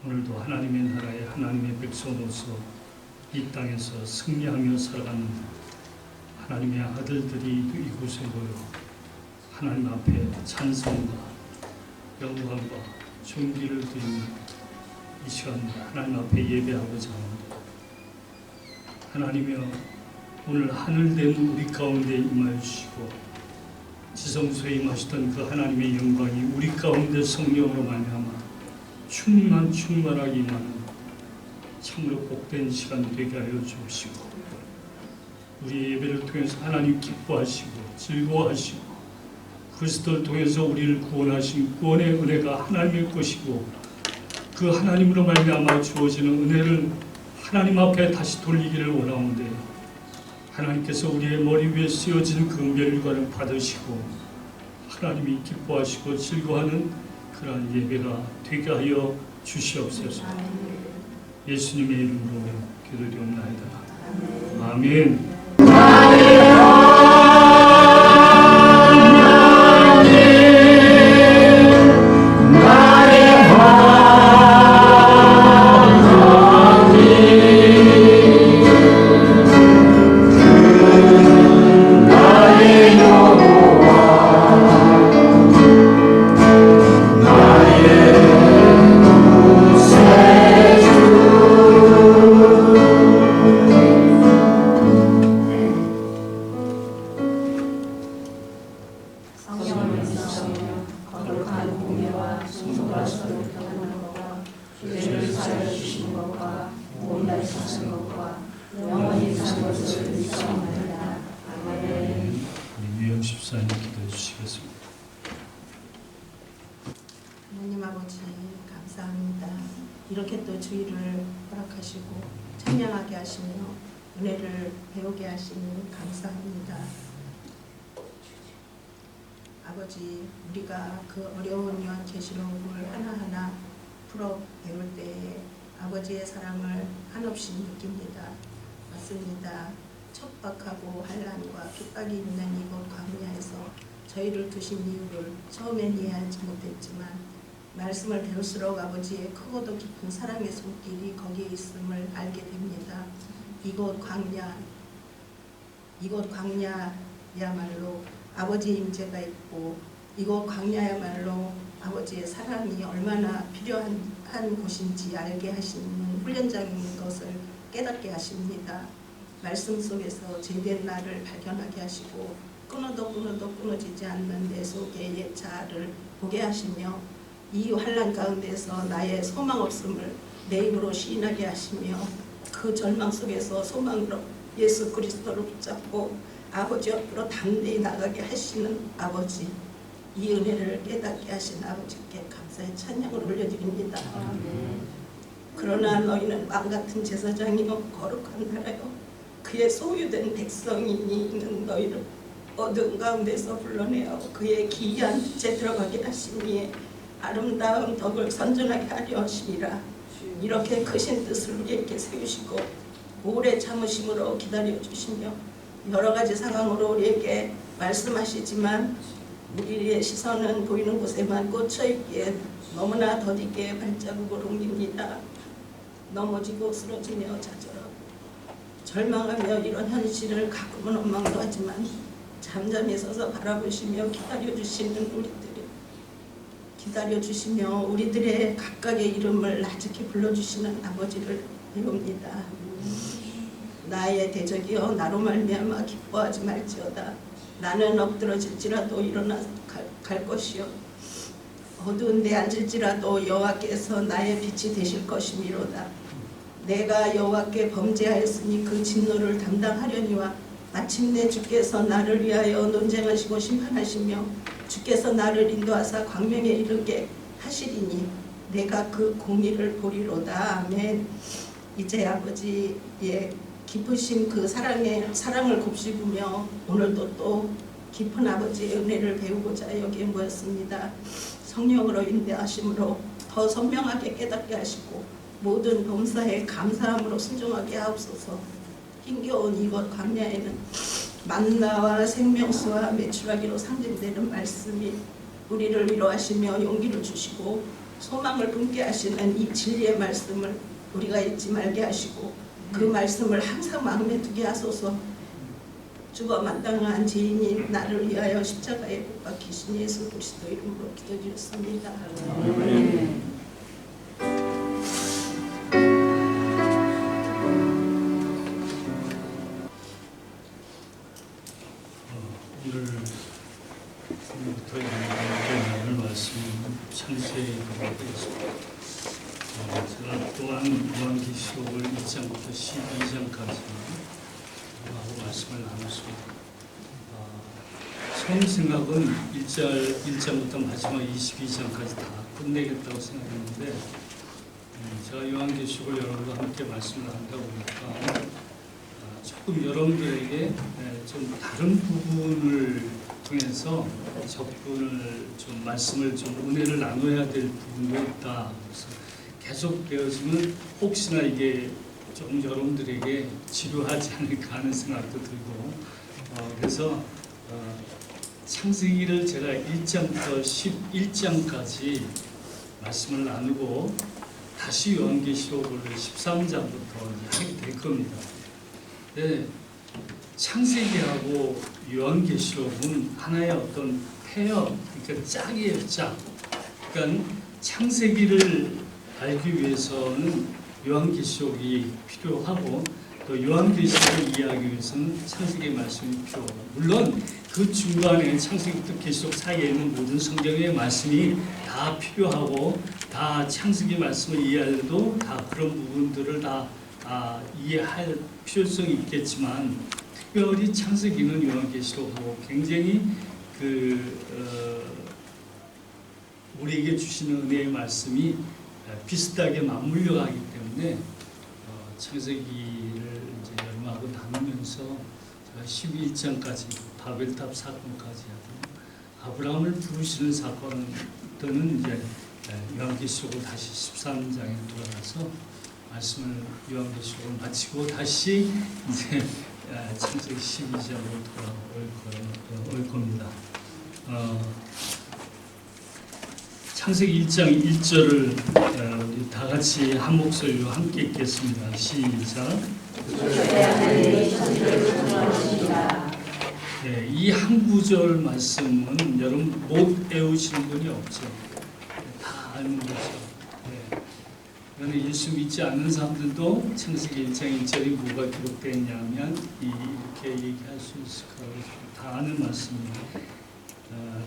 오늘도 하나님의 나라의 하나님의 백성으로서 이 땅에서 승리하며 살아가는 하나님의 아들들이 이곳에 모여 하나님 앞에 찬송과 영광과 존귀를 드리며 이 시간 하나님 앞에 예배하고자 합니다. 하나님이여, 오늘 하늘된 우리 가운데 임하여 주시고 지성소에 임하시던 그 하나님의 영광이 우리 가운데 성령으로 말미암아 충만하게 임하는 참으로 복된 시간 되게 하여 주시고, 우리 예배를 통해서 하나님 기뻐하시고 즐거워하시고 그리스도를 통해서 우리를 구원하신 구원의 은혜가 하나님의 것이고, 그 하나님으로 말미암아 주어지는 은혜를 하나님 앞에 다시 돌리기를 원하오는데, 하나님께서 우리의 머리 위에 쓰여진 그 멸류관을 받으시고 하나님이 기뻐하시고 즐거워하는 그러한 예배가 되게 하여 주시옵소서. 예수님의 이름으로 기도드리옵나이다. 아멘. 하나님 아버지 감사합니다. 이렇게 또 주의를 허락하시고 찬양하게 하시며 은혜를 배우게 하시니 감사합니다. 아버지, 우리가 그 어려운 요한계시록을 하나하나 풀어 배울 때에 아버지의 사랑을 한없이 느낍니다. 맞습니다. 척박하고 환난과 핍박이 있는 이곳 광야에서 저희를 두신 이유를 처음엔 이해하지 못했지만 말씀을 배울수록 아버지의 크고도 깊은 사랑의 손길이 거기에 있음을 알게 됩니다. 이곳 광야야말로 아버지의 임재가 있고, 이곳 광야야말로 아버지의 사랑이 얼마나 필요한 곳인지 알게 하시는 훈련장인 것을 깨닫게 하십니다. 말씀 속에서 죄된 나를 발견하게 하시고 끊어도 끊어지지 않는 내 속의 옛 자아를 보게 하시며, 이 환난 가운데서 나의 소망 없음을 내 입으로 시인하게 하시며, 그 절망 속에서 소망으로 예수 그리스도를 붙잡고 아버지 옆으로 담대히 나가게 하시는 아버지, 이 은혜를 깨닫게 하신 아버지께 감사의 찬양을 올려드립니다. 그러나 너희는 왕같은 제사장이요 거룩한 나라요 그의 소유된 백성이 있는 너희를 어두운 가운데서 불러내어 그의 기이한 빛에 들어가게 하시니 아름다운 덕을 선전하게 하려 하시니라. 이렇게 크신 뜻을 우리에게 세우시고 오래 참으심으로 기다려 주시며 여러 가지 상황으로 우리에게 말씀하시지만 우리의 시선은 보이는 곳에만 꽂혀 있기에 너무나 더디게 발자국을 옮깁니다. 넘어지고 쓰러지며 좌절하고 절망하며 이런 현실을 가끔은 원망도 하지만 잠잠히 서서 바라보시며 기다려주시며 우리들의 각각의 이름을 나직히 불러주시는 아버지를 배웁니다. 나의 대적이여 나로 말미암아 기뻐하지 말지어다. 나는 엎드러질지라도 일어나 갈 것이요 어두운 데 앉을지라도 여호와께서 나의 빛이 되실 것이미로다. 내가 여호와께 범죄하였으니 그 진노를 담당하려니와 마침내 주께서 나를 위하여 논쟁하시고 심판하시며 주께서 나를 인도하사 광명에 이르게 하시리니 내가 그 공의를 보리로다. 아멘. 이제 아버지의 깊으신 그 사랑을 곱씹으며 오늘도 또 깊은 아버지의 은혜를 배우고자 여기에 모였습니다. 성령으로 인도하심으로 더 선명하게 깨닫게 하시고 모든 범사에 감사함으로 순종하게 하옵소서. 힘겨운 이곳 광야에는 만나와 생명수와 메추라기로 상징되는 말씀이 우리를 위로하시며 용기를 주시고 소망을 품게 하시는 이 진리의 말씀을 우리가 잊지 말게 하시고 그 말씀을 항상 마음에 두게 하소서. 죽어 마땅한 죄인인 나를 위하여 십자가에 못 박히신 예수 그리스도 이름으로 기도드렸습니다. 오늘부터 오늘 말씀은 창세기가 되겠습니다. 제가 또한 요한계시록을 1장부터 12장까지 하고 말씀을 나눴습니다. 처음 생각은 1장부터 마지막 22장까지 다 끝내겠다고 생각했는데 제가 요한계시록을 여러분과 함께 말씀을 나누다 보니까 조금 여러분들에게 좀 다른 부분을 통해서 접근을 좀 말씀을 좀 은혜를 나눠야 될 부분도 있다. 그래서 계속 되어지면 혹시나 이게 조금 여러분들에게 지루하지 않을까 하는 생각도 들고 그래서 창세기를 제가 1장부터 11장까지 말씀을 나누고 다시 요한계시록을 13장부터 하게 될 겁니다. 네, 창세기하고 요한계시록은 하나의 어떤 페어, 그러니까 짝이에요, 짝. 그러니까 창세기를 알기 위해서는 요한계시록이 필요하고 또 요한계시록을 이해하기 위해서는 창세기의 말씀이 필요하고 물론 그 중간에 창세기부터 계시록 사이에 있는 모든 성경의 말씀이 다 필요하고 다 창세기 말씀을 이해하려도 다 그런 부분들을 다 이해할 필요성이 있겠지만 특별히 창세기는 요한계시록하고 굉장히 우리에게 주시는 은혜의 말씀이 비슷하게 맞물려 가기 때문에 창세기를 이제 열마하고 나누면서 제가 11장까지 바벨탑 사건까지 하고 아브라함을 부르시는 사건은 이제 요한계시록을 다시 13장에 돌아가서 말씀을 요한계시록을 마치고 다시 이제 창세기 12장으로 돌아올 겁니다. 창세기 1장 1절을 우리 다 같이 한 목소리로 함께 읽겠습니다. 시작. 네, 이 한 구절 말씀은 여러분 못 외우시는 분이 없죠. 다 아는 거죠. 네. 예수 믿지 않는 사람들도 창세기 1장 1절이 뭐가 기록되어 있냐면 이렇게 얘기할 수 있을 거라고 다 아는 말씀입니다.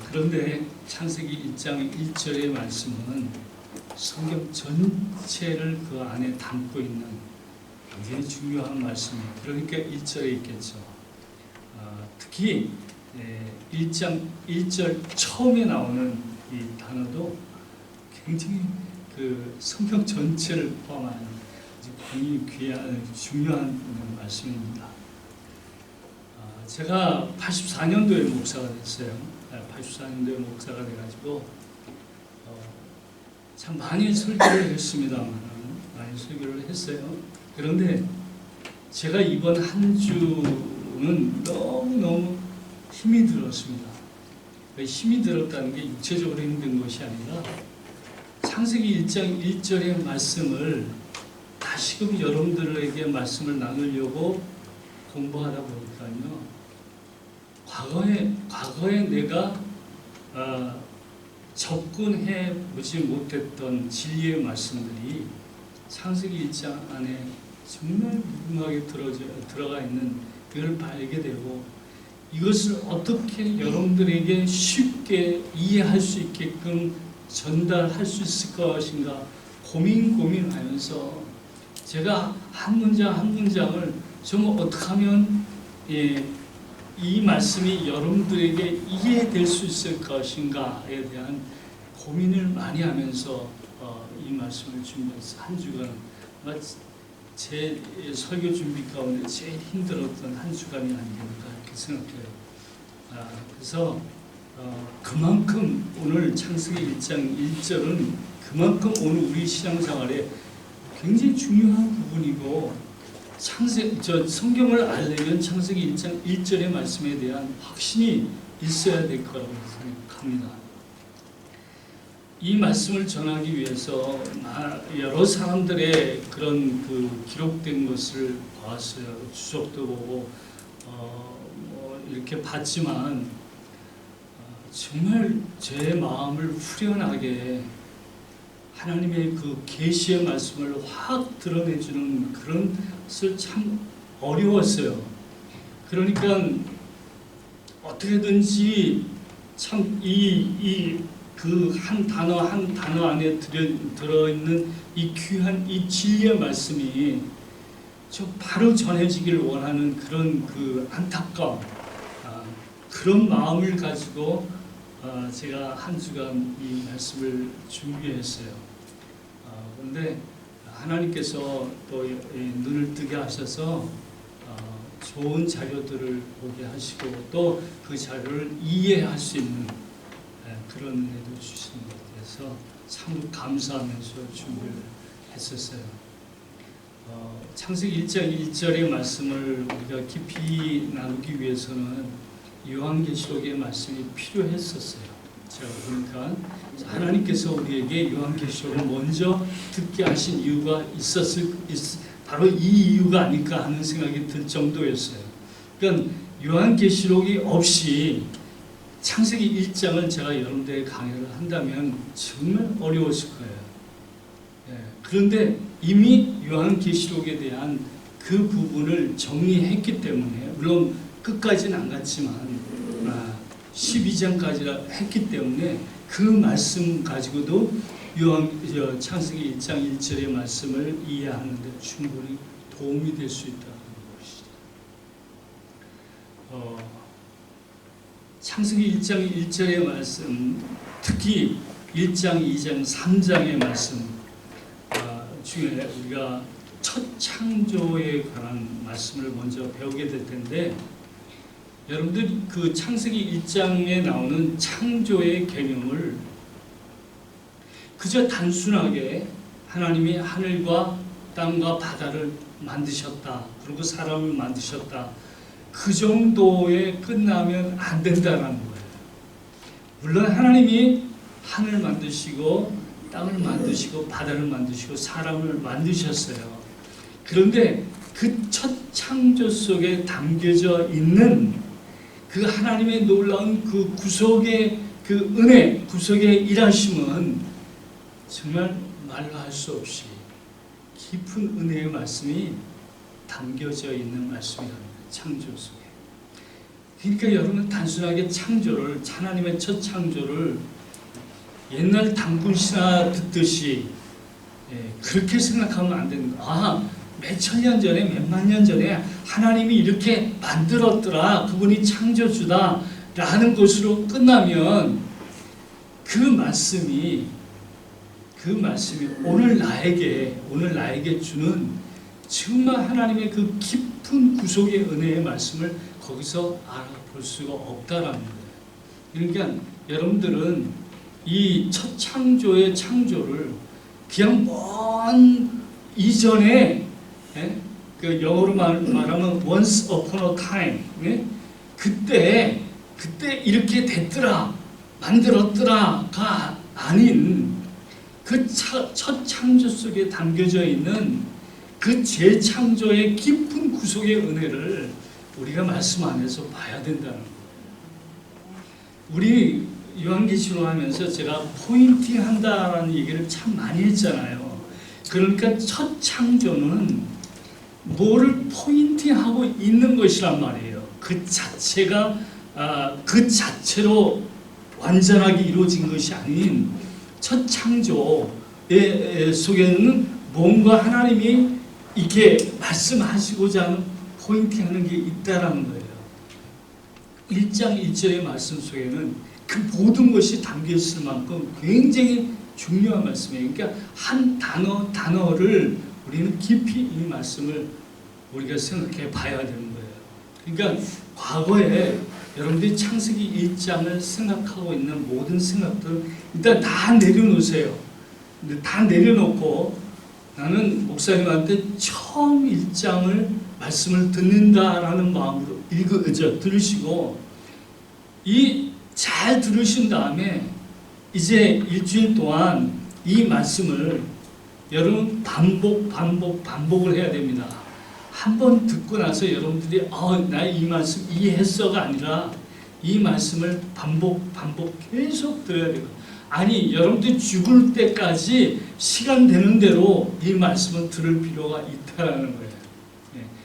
그런데 창세기 1장 1절의 말씀은 성경 전체를 그 안에 담고 있는 굉장히 중요한 말씀이에요. 그러니까 1절에 있겠죠. 특히 1장 1절 처음에 나오는 이 단어도 굉장히 그 성경 전체를 포함하는 아주 귀한 중요한 말씀입니다. 제가 84년도에 목사가 됐어요. 84년도에 목사가 돼가지고 참 많이 설교를 했습니다만 많이 설교를 했어요. 그런데 제가 이번 한 주는 너무너무 힘이 들었습니다. 힘이 들었다는 게 육체적으로 힘든 것이 아니라 창세기 1장 1절의 말씀을 다시금 여러분들에게 말씀을 나누려고 공부하다 보니까요. 과거에 내가 접근해 보지 못했던 진리의 말씀들이 창세기 1장 안에 정말 무궁하게 들어가 있는 그걸 알게 되고 이것을 어떻게 여러분들에게 쉽게 이해할 수 있게끔 전달할 수 있을 것인가 고민하면서 제가 한 문장 한 문장을 정말 어떻게 하면 이 말씀이 여러분들에게 이해될 수 있을 것인가에 대한 고민을 많이 하면서 이 말씀을 준비해서 한 주간 제 설교 준비 가운데 제일 힘들었던 한 주간이 아니겠는가 이렇게 생각해요. 그래서 그만큼 오늘 창세기 1장 1절은 그만큼 오늘 우리 신앙생활에 굉장히 중요한 부분이고 성경을 알려면 창세기 1장 1절의 말씀에 대한 확신이 있어야 될 거라고 생각합니다. 이 말씀을 전하기 위해서 여러 사람들의 그런 그 기록된 것을 보았어요. 주석도 보고 이렇게 봤지만 정말 제 마음을 후련하게 하나님의 그 계시의 말씀을 확 드러내주는 그런 것을 참 어려웠어요. 그러니까 어떻게든지 참 그 한 단어 한 단어 안에 들어있는 이 귀한 이 진리의 말씀이 좀 바로 전해지길 원하는 그런 그 안타까움, 그런 마음을 가지고 제가 한 주간 이 말씀을 준비했어요. 그런데 하나님께서 또 눈을 뜨게 하셔서 좋은 자료들을 보게 하시고 또 그 자료를 이해할 수 있는 그런 은혜도 주시는 것 같아서 참 감사하면서 준비를 했었어요. 창세기 1장 1절의 말씀을 우리가 깊이 나누기 위해서는 요한계시록의 말씀이 필요했었어요. 제가 보니까 하나님께서 우리에게 요한계시록을 먼저 듣게 하신 이유가 바로 이 이유가 아닐까 하는 생각이 들 정도였어요. 그러니까 요한계시록이 없이 창세기 1장을 제가 여러분들에게 강의를 한다면 정말 어려웠을 거예요. 그런데 이미 요한계시록에 대한 그 부분을 정리했기 때문에, 물론 끝까지는 안 갔지만 12장까지라 했기 때문에 그 말씀 가지고도 창세기 1장 1절의 말씀을 이해하는 데 충분히 도움이 될 수 있다는 것이죠. 창세기 1장 1절의 말씀, 특히 1장, 2장, 3장의 말씀 중에 우리가 첫 창조에 관한 말씀을 먼저 배우게 될 텐데, 여러분들 그 창세기 1장에 나오는 창조의 개념을 그저 단순하게 하나님이 하늘과 땅과 바다를 만드셨다, 그리고 사람을 만드셨다, 그 정도에 끝나면 안 된다는 거예요. 물론 하나님이 하늘 만드시고 땅을 만드시고 바다를 만드시고 사람을 만드셨어요. 그런데 그 첫 창조 속에 담겨져 있는 그 하나님의 놀라운 그 구속의 그 은혜, 구속의 일하심은 정말 말로 할 수 없이 깊은 은혜의 말씀이 담겨져 있는 말씀이랍니다. 창조 속에. 그러니까 여러분 단순하게 창조를, 하나님의 첫 창조를 옛날 단군신화 듣듯이 그렇게 생각하면 안 되는 거예요. 몇 천년 전에, 몇만 년 전에 하나님이 이렇게 만들었더라, 그분이 창조주다 라는 것으로 끝나면 그 말씀이 오늘 나에게 주는 정말 하나님의 그 깊은 구속의 은혜의 말씀을 거기서 알아볼 수가 없다라는 거예요. 그러니까 여러분들은 이 첫 창조의 창조를 그냥 먼 이전에, 그 영어로 말하면 once upon a time, 그때 이렇게 됐더라, 만들었더라가 아닌 그 첫 창조 속에 담겨져 있는 그 재창조의 깊은 구속의 은혜를 우리가 말씀 안에서 봐야 된다는 거예요. 우리 요한계시록 하면서 제가 포인팅 한다라는 얘기를 참 많이 했잖아요. 그러니까 첫 창조는 뭐를 포인팅하고 있는 것이란 말이에요. 그 자체가 그 자체로 완전하게 이루어진 것이 아닌 첫 창조의 속에는 뭔가 하나님이 이렇게 말씀하시고자 하는 포인팅하는 게 있다라는 거예요. 1장 1절의 말씀 속에는 그 모든 것이 담겨 있을 만큼 굉장히 중요한 말씀이에요. 그러니까 한 단어를 우리는 깊이 이 말씀을 우리가 생각해 봐야 되는 거예요. 그러니까 과거에 여러분들이 창세기 1장을 생각하고 있는 모든 생각들 일단 다 내려놓으세요. 다 내려놓고 나는 목사님한테 처음 1장을 말씀을 듣는다라는 마음으로 들으시고 잘 들으신 다음에 이제 일주일 동안 이 말씀을 여러분 반복을 해야 됩니다. 한 번 듣고 나서 여러분들이 나 이 말씀 이해했어가 아니라 이 말씀을 반복 계속 들어야 돼요. 아니 여러분들이 죽을 때까지 시간 되는 대로 이 말씀을 들을 필요가 있다라는 거예요.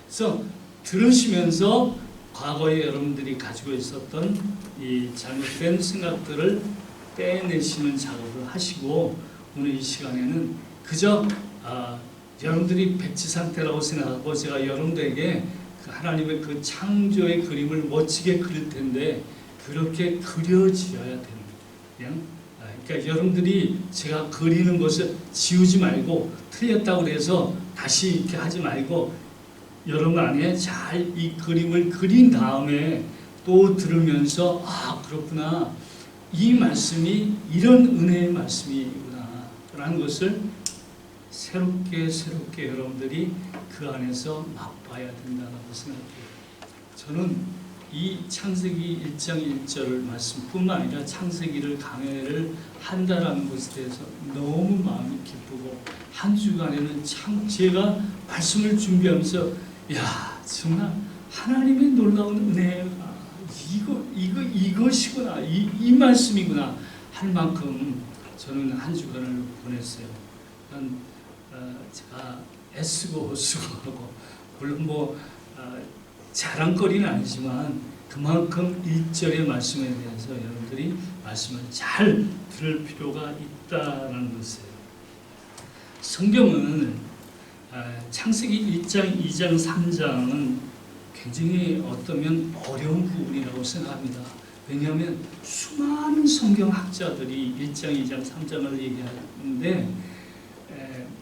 그래서 들으시면서 과거에 여러분들이 가지고 있었던 이 잘못된 생각들을 빼내시는 작업을 하시고 오늘 이 시간에는 그저 여러분들이 백지 상태라고 생각하고 제가 여러분들에게 그 하나님의 그 창조의 그림을 멋지게 그릴 텐데 그렇게 그려지어야 되는 거예요. 그러니까 여러분들이 제가 그리는 것을 지우지 말고 틀렸다고 해서 다시 이렇게 하지 말고 여러분 안에 잘 이 그림을 그린 다음에 또 들으면서 그렇구나 이 말씀이 이런 은혜의 말씀이구나 라는 것을 새롭게 여러분들이 그 안에서 맛봐야 된다고 생각해요. 저는 이 창세기 1장 1절 말씀뿐만 아니라 창세기를 강해를 한다라는 것에 대해서 너무 마음이 기쁘고 한 주간에는 참 제가 말씀을 준비하면서 정말 하나님의 놀라운 은혜가 이것이구나 이 말씀이구나 할 만큼 저는 한 주간을 보냈어요. 제가 애쓰고 하고 물론 자랑거리는 아니지만 그만큼 1절의 말씀에 대해서 여러분들이 말씀을 잘 들을 필요가 있다는 것이에요. 성경은 창세기 1장, 2장, 3장은 굉장히 어쩌면 어려운 부분이라고 생각합니다. 왜냐하면 수많은 성경학자들이 1장, 2장, 3장을 얘기하는데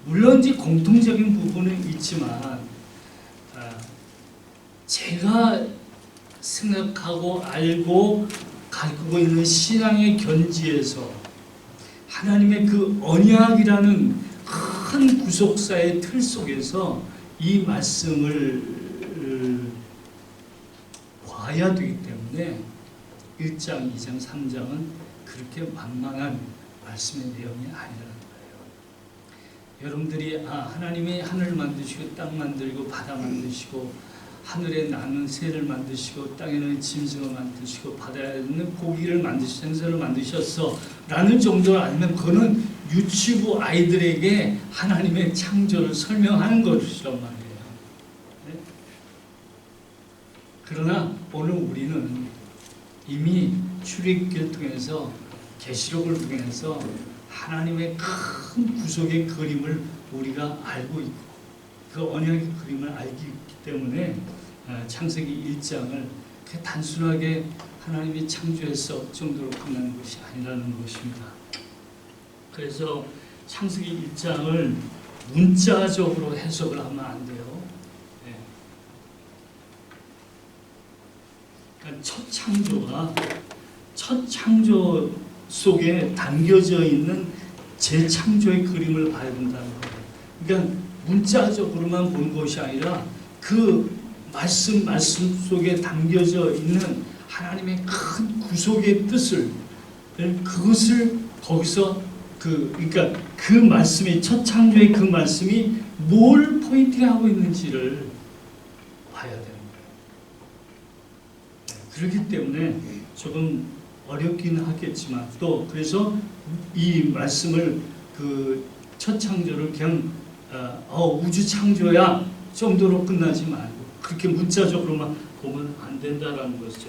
물론 이제 공통적인 부분은 있지만 제가 생각하고 알고 가지고 있는 신앙의 견지에서 하나님의 그 언약이라는 큰 구속사의 틀 속에서 이 말씀을 봐야 되기 때문에 1장, 2장, 3장은 그렇게 만만한 말씀의 내용이 아니라는 거예요. 여러분들이 하나님이 하늘 만드시고 땅 만들고 바다 만드시고 하늘에 나는 새를 만드시고 땅에는 짐승을 만드시고 바다에 있는 고기를 만드시고 생선을 만드셨어 라는 정도를 알면 그거는 유치부 아이들에게 하나님의 창조를 설명하는 것이란 말이에요. 네? 그러나 오늘 우리는 이미 출애굽기를 통해서 계시록을 통해서 하나님의 큰 구속의 그림을 우리가 알고 있고 그 언약의 그림을 알기 때문에 창세기 1장을 단순하게 하나님이 창조했어 정도로 끝나는 것이 아니라는 것입니다. 그래서 창세기 1장을 문자적으로 해석을 하면 안 돼요. 그러니까 첫 창조 속에 담겨져 있는 재창조의 그림을 봐야 된다는 거예요. 그러니까 문자적으로만 보는 것이 아니라 그 말씀 속에 담겨져 있는 하나님의 큰 구속의 뜻을 그것을 거기서 그러니까 그 말씀이 첫 창조의 그 말씀이 뭘 포인트하고 있는지를 봐야 되는 거예요. 그렇기 때문에 조금 어렵긴 하겠지만 또 그래서 이 말씀을 그 첫 창조를 그냥 우주 창조야 정도로 끝나지 말고 그렇게 문자적으로만 보면 안 된다라는 것이죠.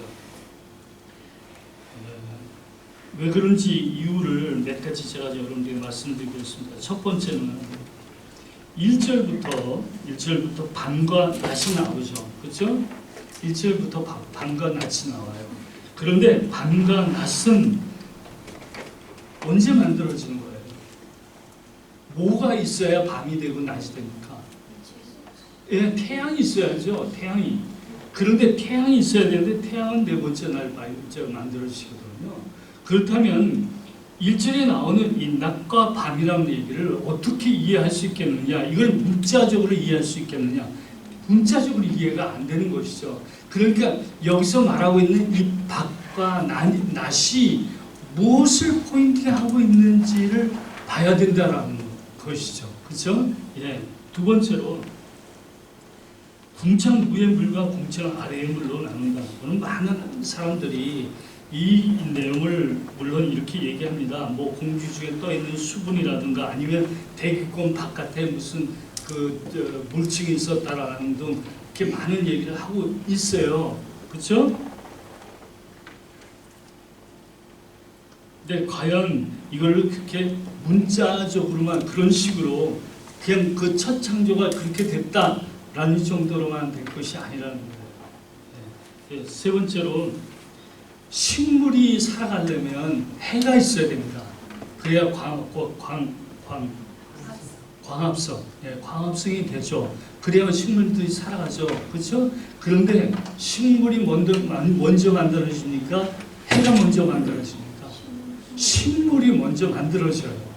왜 그런지 이유를 몇 가지 제가 여러분들에게 말씀드리겠습니다. 첫 번째는 1절부터 밤과 낮이 나오죠. 그렇죠? 1절부터 밤과 낮이 나와요. 그런데 밤과 낮은 언제 만들어지는 거예요? 뭐가 있어야 밤이 되고 낮이 됩니까? 태양이 있어야죠. 태양이. 그런데 태양이 있어야 되는데 태양은 네 번째 날 만들어지거든요. 그렇다면 1절에 나오는 이 낮과 밤이라는 얘기를 어떻게 이해할 수 있겠느냐? 이걸 문자적으로 이해할 수 있겠느냐? 문자적으로 이해가 안 되는 것이죠. 그러니까 여기서 말하고 있는 이 밤과 낮이 무엇을 포인팅하고 있는지를 봐야 된다라는 것이죠. 그렇죠? 예. 두 번째로 궁창 위의 물과 궁창 아래의 물로 나눈다. 그는 많은 사람들이 이 내용을 물론 이렇게 얘기합니다. 뭐 공주 중에 떠 있는 수분이라든가 아니면 대기권 바깥에 무슨 물증이 있었다라는 등 이렇게 많은 얘기를 하고 있어요. 그렇죠? 근데 과연 이걸 그렇게 문자적으로만 그런 식으로 그냥 그 첫 창조가 그렇게 됐다라는 정도로만 된 것이 아니라는 거예요. 세 번째로 식물이 살아가려면 해가 있어야 됩니다. 그래야 광합성, 광합성이 되죠. 그래야 식물들이 살아가죠. 그렇죠? 그런데 식물이 먼저 만들어지니까 해가 먼저 만들어집니까? 식물이 먼저 만들어져요.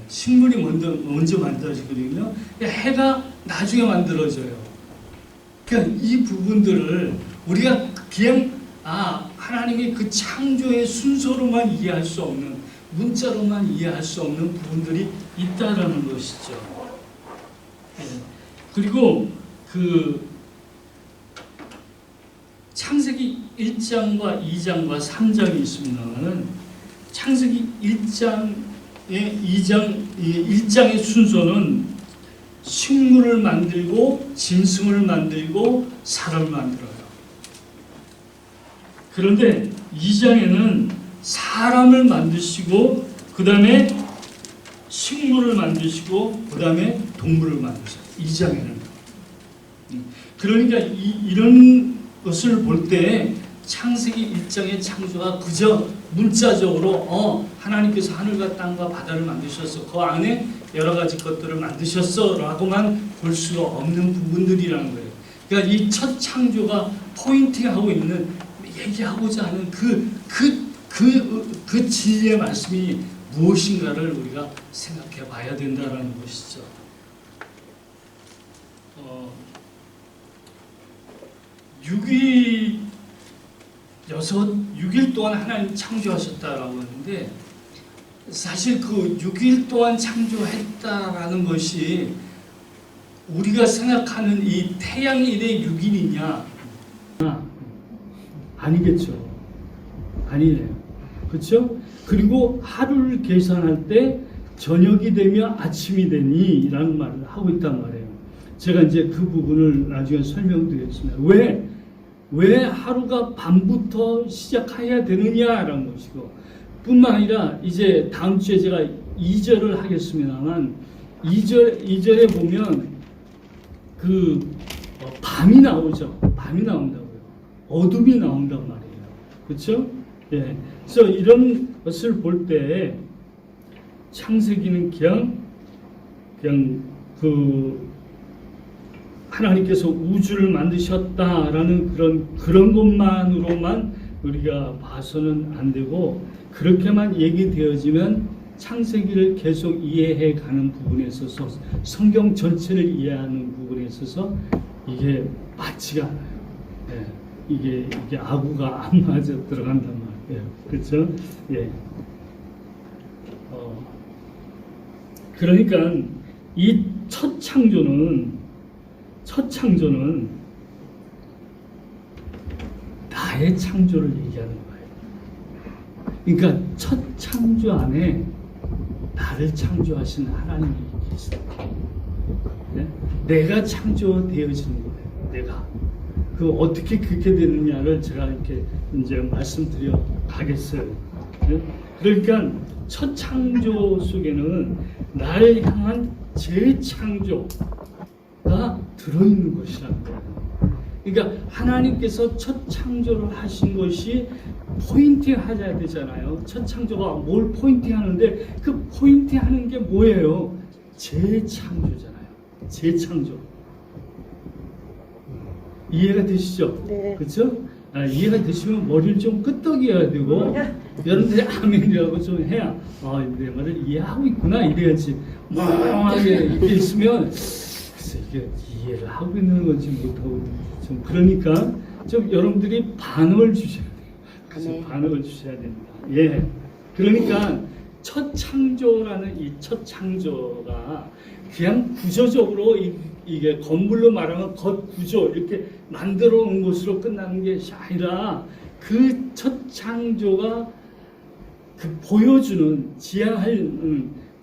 식물이 먼저 만들어지거든요. 해가 나중에 만들어져요. 그러니까 이 부분들을 우리가 그냥 하나님의 그 창조의 순서로만 이해할 수 없는, 문자로만 이해할 수 없는 부분들이 있다라는 것이죠. 그리고 그 창세기 1장과 2장과 3장이 있습니다만은 창세기 1장의 순서는 식물을 만들고 짐승을 만들고 사람을 만들어요. 그런데 2장에는 사람을 만드시고 그 다음에 식물을 만드시고 그 다음에 동물을 만드세요. 2장에는. 그러니까 이런 것을 볼 때 창세기 1장의 창조가 그저 문자적으로 하나님께서 하늘과 땅과 바다를 만드셨어, 그 안에 여러 가지 것들을 만드셨어 라고만 볼 수가 없는 부분들이라는 거예요. 그러니까 이 첫 창조가 포인팅하고 있는, 얘기하고자 하는 그 진리의 말씀이 무엇인가를 우리가 생각해 봐야 된다는 것이죠. 6일 동안 하나님 창조하셨다라고 하는데, 사실 그 6일 동안 창조했다라는 것이 우리가 생각하는 이 태양일의 6일이냐? 아니겠죠. 아니네요. 그렇죠? 그리고 하루를 계산할 때 저녁이 되면 아침이 되니 라는 말을 하고 있단 말이에요. 제가 이제 그 부분을 나중에 설명드리겠습니다. 왜 하루가 밤부터 시작해야 되느냐라는 것이고, 뿐만 아니라 이제 다음 주에 제가 2절을 하겠습니다만 2절에 보면 밤이 나오죠. 밤이 나온다고요. 어둠이 나온단 말이에요. 그렇죠? 예. 그래서 이런 것을 볼 때 창세기는 그냥 하나님께서 우주를 만드셨다라는 그런 것만으로만 우리가 봐서는 안 되고, 그렇게만 얘기되어지면 창세기를 계속 이해해 가는 부분에 있어서, 성경 전체를 이해하는 부분에 있어서 이게 맞지가 않아요. 예. 이게 아구가 안 맞아 들어간단 말이에요. 그렇죠? 예. 그러니까 이 첫 창조는 나의 창조를 얘기하는 거예요. 그러니까 첫 창조 안에 나를 창조하신 하나님이 계세요. 네? 내가 창조되어지는 거예요. 내가. 어떻게 그렇게 되느냐를 제가 이렇게 이제 말씀드려 가겠어요. 네? 그러니까 첫 창조 속에는 나를 향한 재창조가 들어있는 것이라는 거예요. 그러니까 하나님께서 첫 창조를 하신 것이 포인팅 하셔야 되잖아요. 첫 창조가 뭘 포인팅 하는데, 그 포인팅 하는 게 뭐예요? 재창조잖아요. 재창조. 이해가 되시죠? 네. 그렇죠? 이해가 되시면 머리를 좀 끄덕여야 되고, 여러분들이 아멘이라고 좀 해야 내 말을 이해하고 있구나 이래야지. 멍하게 이렇게 있으면 글쎄 이게 이해를 하고 있는 건지 못하고 좀, 그러니까 좀 여러분들이 반응을 주셔야 돼요. 아멘. 반응을 주셔야 됩니다. 예. 그러니까 첫 창조라는 이 첫 창조가 그냥 구조적으로 이게 건물로 말하면 겉 구조 이렇게 만들어 놓은 것으로 끝나는 것이 아니라 그 첫 창조가 그 보여주는 지향할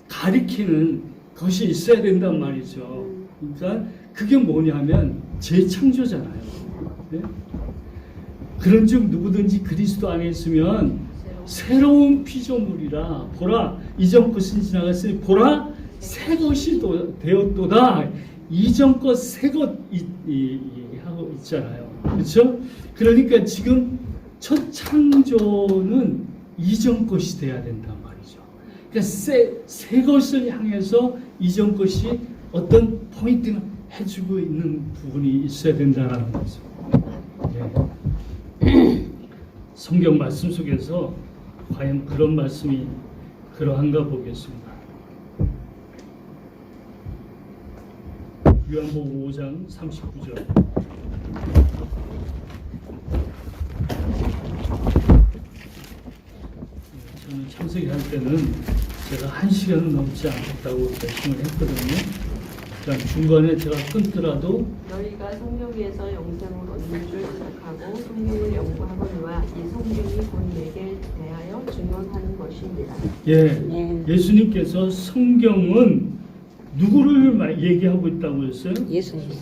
가리키는 것이 있어야 된단 말이죠. 그러니까 그게 뭐냐면 재창조잖아요. 네? 그런즉 누구든지 그리스도 안에 있으면 새로운 피조물이라 보라 이전 것은 지나갔으니 보라 새 것이 되었도다. 이전 것 새 것 하고 있잖아요. 그렇죠? 그러니까 지금 첫 창조는 이전 것이 돼야 된단 말이죠. 그러니까 새 것을 향해서 이전 것이 어떤 포인트를 해주고 있는 부분이 있어야 된다는 거죠. 네. 성경 말씀 속에서 과연 그런 말씀이 그러한가 보겠습니다. 요한복음 5장 39절. 저는 창세기 할 때는 제가 1시간은 넘지 않겠다고 결심을 했거든요. 그러니까 중간에 제가 끊더라도 너희가 성경 위에서 영생을 얻는 줄 생각하고 성경을 연구하거니와 이 성경이 곧 내게 대하여 증언하는 것입니다. 예, 예수님께서 성경은 누구를 얘기하고 있다고 했어요?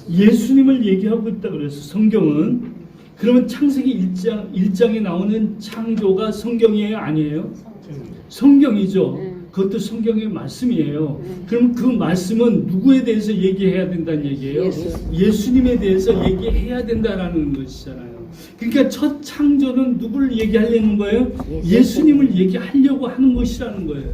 예수님을 얘기하고 있다고 그랬어요. 성경은. 그러면 창세기 1장에 나오는 창조가 성경이에요? 아니에요? 성경이죠. 그것도 성경의 말씀이에요. 그럼 그 말씀은 누구에 대해서 얘기해야 된다는 얘기예요? 예수님에 대해서 얘기해야 된다는 것이잖아요. 그러니까 첫 창조는 누구를 얘기하려는 거예요? 예수님을 얘기하려고 하는 것이라는 거예요.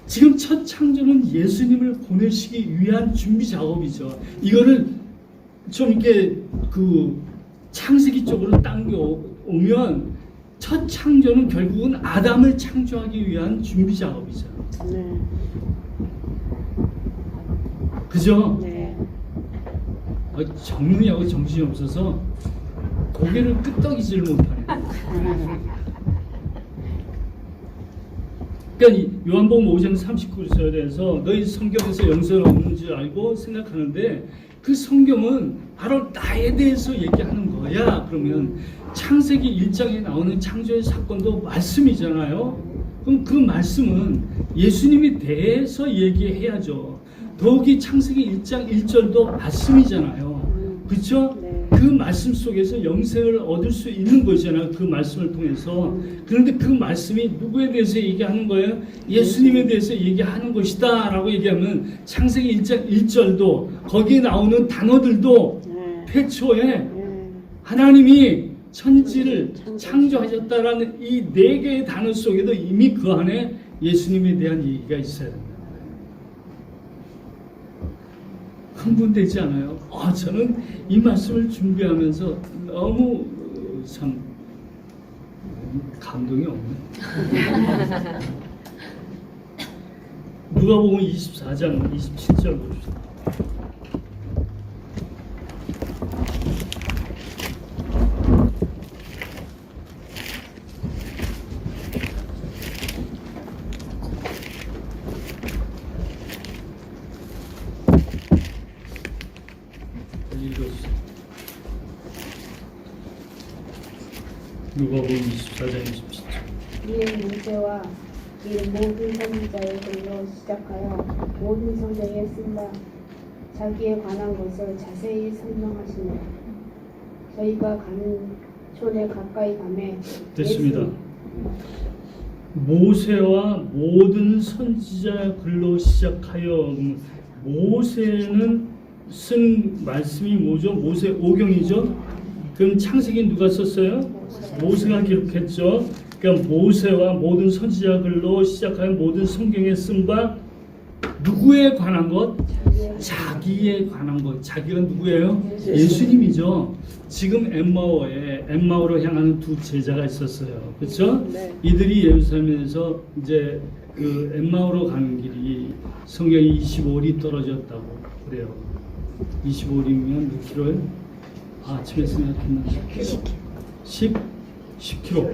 지금 첫 창조는 예수님을 보내시기 위한 준비 작업이죠. 이거를 좀 이렇게 그 창세기 쪽으로 당겨오면 첫 창조는 결국은 아담을 창조하기 위한 준비 작업이죠. 네. 그죠? 네. 정리하고 정신이 없어서 고개를 끄덕이지를 못하네. 그러니까 요한복음 5장 39절에서 너희 성경에서 영생을 얻는 줄 알고 생각하는데 그 성경은 바로 나에 대해서 얘기하는 거야. 그러면 창세기 1장에 나오는 창조의 사건도 말씀이잖아요. 그럼 그 말씀은 예수님에 대해서 얘기해야죠. 더욱이 창세기 1장 1절도 말씀이잖아요. 그렇죠? 그 말씀 속에서 영생을 얻을 수 있는 거잖아요. 그 말씀을 통해서. 그런데 그 말씀이 누구에 대해서 얘기하는 거예요? 예수님에 대해서 얘기하는 것이다 라고 얘기하면 창세기 1장 1절도 거기에 나오는 단어들도 태초에 하나님이 천지를 창조하셨다라는 이 4개의 단어 속에도 이미 그 안에 예수님에 대한 얘기가 있어야 된다. 흥분되지 않아요? 저는 이 말씀을 준비하면서 너무 참 감동이 없네. 누가복음 24장 27절 봅시다. 누가복음 24장 27절. 이에 모세와 이 모든 선지자의 글로 시작하여 모든 성경에 쓴 바 자기에 관한 것을 자세히 설명하시며 저희가 가는 촌에 가까이 가매 됐습니다. 모세와 모든 선지자 글로 시작하여 모세는 쓴 말씀이 뭐죠? 모세 오경이죠? 그럼 창세기 누가 썼어요? 모세가 기록했죠. 그러니까 모세와 모든 선지자 글로 시작하여 모든 성경에 쓴 바 누구에 관한 것? 자기에 관한 것. 자기가 누구예요? 예수님이죠. 지금 엠마오로 향하는 두 제자가 있었어요. 그렇죠? 이들이 예루살렘에서 이제 그 엠마오로 가는 길이 성경이 25리 떨어졌다고 그래요. 25리면 몇 킬로예요? 아침에 생각했는데 10 10km.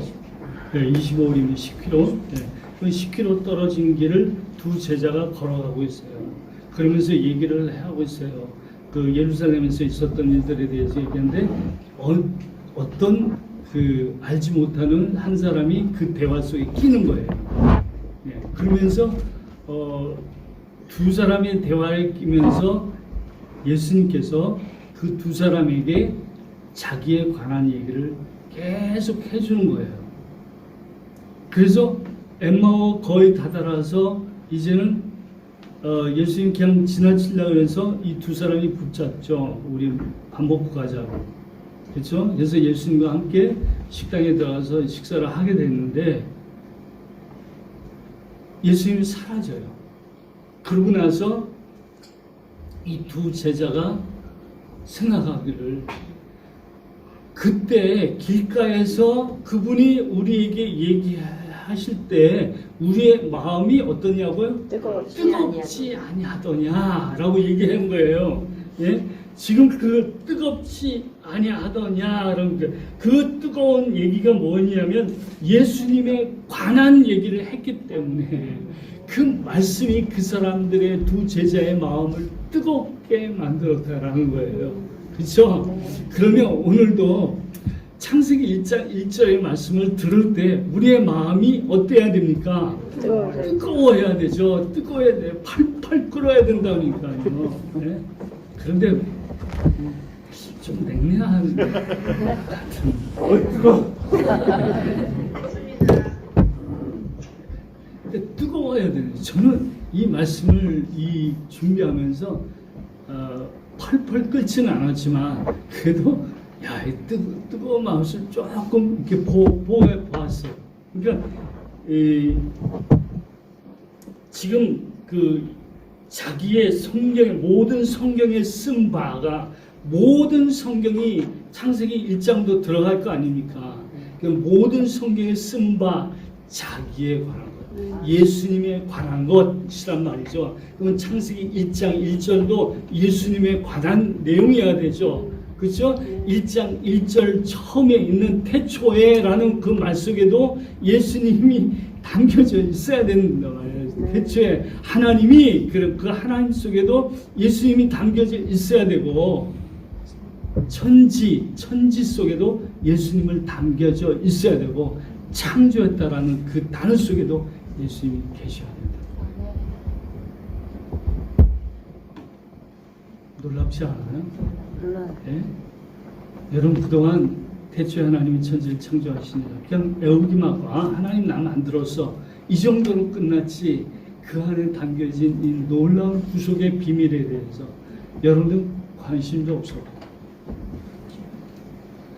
네, 25일이면 10km. 네. 그 10km 떨어진 길을 두 제자가 걸어가고 있어요. 그러면서 얘기를 하고 있어요. 그 예루살렘에서 있었던 일들에 대해서 얘기하는데 어떤 그 알지 못하는 한 사람이 그 대화 속에 끼는 거예요. 네. 그러면서 두 사람의 대화에 끼면서 예수님께서 그 두 사람에게 자기에 관한 얘기를 계속 해주는 거예요. 그래서 엠마오 거의 다다라서 이제는 예수님 그냥 지나치려고 해서 이 두 사람이 붙잡죠. 우리 밥 먹고 가자고. 그렇죠? 그래서 예수님과 함께 식당에 들어가서 식사를 하게 됐는데 예수님이 사라져요. 그러고 나서 이 두 제자가 생각하기를 그때 길가에서 그분이 우리에게 얘기하실 때 우리의 마음이 어떠냐고요? 뜨겁지 아니하더냐라고 얘기한 거예요. 예? 지금 그 뜨겁지 아니하더냐라는 그 뜨거운 얘기가 뭐냐면 예수님에 관한 얘기를 했기 때문에 그 말씀이 그 사람들의 두 제자의 마음을 뜨겁게 만들었다라는 거예요. 그렇죠? 그러면 오늘도 창세기 1장 1절의 말씀을 들을 때 우리의 마음이 어때야 됩니까? 뜨거워야 되죠. 뜨거워야 돼. 팔팔 끓어야 된다니까요. 네? 그런데 좀 냉랭한 같은. 뜨거워. 근데 뜨거워야 돼요. 저는 이 말씀을 준비하면서 펄펄 끓지는 않았지만 그래도 이 뜨거운 마음을 조금 이렇게 보호해 보았어요. 그러니까 지금 그 자기의 성경에 모든 성경에 쓴 바가 모든 성경이 창세기 1장도 들어갈 거 아닙니까? 그 모든 성경에 쓴 바 자기에 관한 것, 예수님에 관한 것이란 말이죠. 그건 창세기 1장 1절도 예수님에 관한 내용이어야 되죠. 그렇죠? 1장 1절 처음에 있는 태초에라는 그 말 속에도 예수님이 담겨져 있어야 된단 말이에요. 태초에 하나님이 그 하나님 속에도 예수님이 담겨져 있어야 되고 천지 속에도 예수님을 담겨져 있어야 되고 창조했다라는 그 단어 속에도 예수님이 계셔야 된다. 놀랍지 않아요? 네? 여러분 그동안 태초에 하나님이 천지를 창조하시니라 그냥 애우기만 하고 하나님 나 만들었어 이 정도로 끝났지 그 안에 담겨진 이 놀라운 구속의 비밀에 대해서 여러분들 관심도 없었고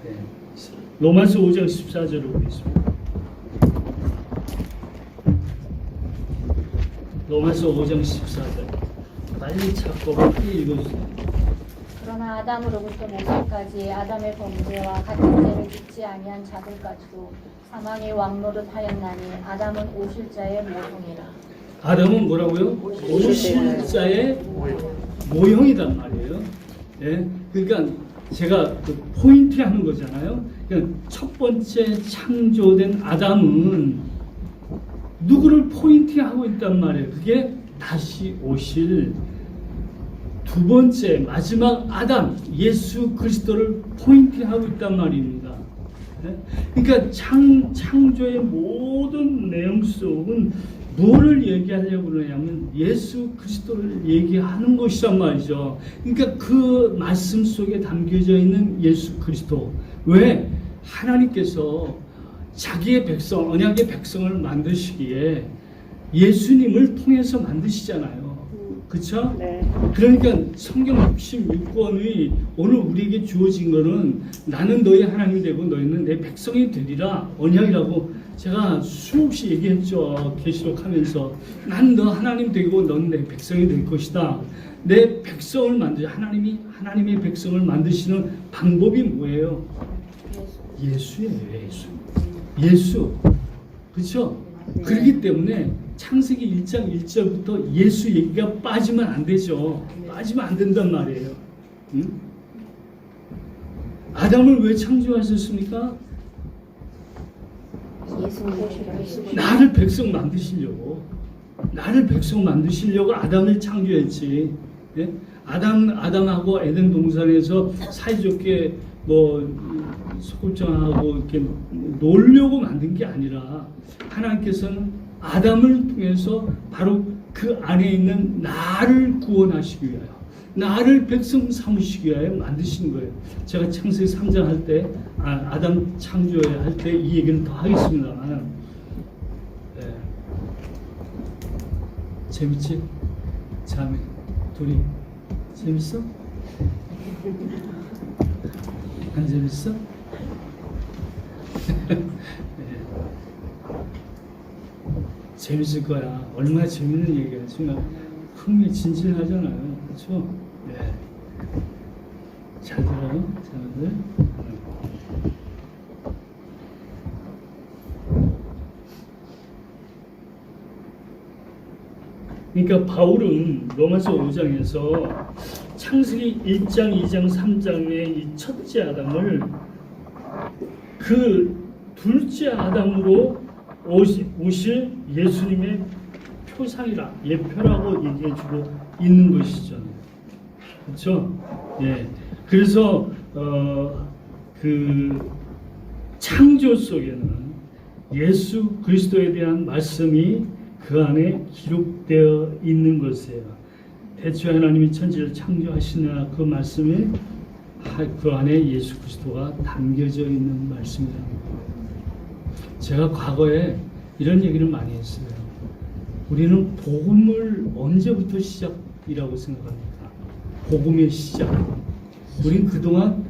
네. 로마서 5장 14절을 보겠습니다. 로마서 5장 14절 빨리 찾고 빨리 읽어주세요. 그러나 아담으로부터 모세까지 아담의 범죄와 같은 죄를 짓지 아니한 자들까지도 사망의 왕노릇하였나니 아담은 오실자의 모형이라. 아담은 뭐라고요? 오실자의 모형이란 말이에요. 예? 그러니까 제가 그 포인트하는 거잖아요. 그러니까 첫 번째 창조된 아담은 누구를 포인트하고 있단 말이에요. 그게 다시 오실 두 번째 마지막 아담 예수 그리스도를 포인트하고 있단 말입니다. 그러니까 창조의 모든 내용 속은 뭐를 얘기하려고 그러냐면 예수 그리스도를 얘기하는 것이란 말이죠. 그러니까 그 말씀 속에 담겨져 있는 예수 그리스도. 왜? 하나님께서 자기의 백성, 언약의 백성을 만드시기에 예수님을 통해서 만드시잖아요. 그렇죠? 네. 그러니까 성경 66권이 오늘 우리에게 주어진 거는 나는 너희 하나님이 되고 너희는 내 백성이 되리라 언약이라고 제가 수없이 얘기했죠. 계시록 하면서 난 너 하나님 되고 넌 내 백성이 될 것이다. 내 백성을 하나님의 백성을 만드시는 방법이 뭐예요? 예수예요. 예수. 그렇죠? 그렇기 때문에 창세기 1장 1절부터 예수 얘기가 빠지면 안 되죠. 빠지면 안 된단 말이에요. 응? 아담을 왜 창조하셨습니까? 나를 백성 만드시려고 아담을 창조했지. 예? 아담하고 에덴 동산에서 사이좋게 소꿉장하고 이렇게 놀려고 만든 게 아니라 하나님께서는 아담을 통해서 바로 그 안에 있는 나를 구원하시기 위하여, 나를 백성 삼으시기 위하여 만드신 거예요. 제가 창세기 3장 할 때, 아담 창조할 때 이 얘기를 더 하겠습니다만, 네. 재밌지? 자매 둘이 재밌어? 안 재밌어? 네. 재밌을 거야. 얼마나 재밌는 얘기야. 정말 흥미진진하잖아요. 그렇죠? 네. 잘 들어요, 자매들. 그러니까 바울은 로마서 5장에서 창세기 1장, 2장, 3장의 이 첫째 아담을 그 둘째 아담으로 오실 예수님의 표상이라, 예표라고 얘기해주고 있는 것이죠. 그렇죠? 예. 그래서 그 창조 속에는 예수 그리스도에 대한 말씀이 그 안에 기록되어 있는 것이에요. 대초에 하나님이 천지를 창조하시나 그 말씀이 그 안에 예수 그리스도가 담겨져 있는 말씀이라는 거예요. 제가 과거에 이런 얘기를 많이 했어요. 우리는 복음을 언제부터 시작이라고 생각합니까? 복음의 시작. 우린 그동안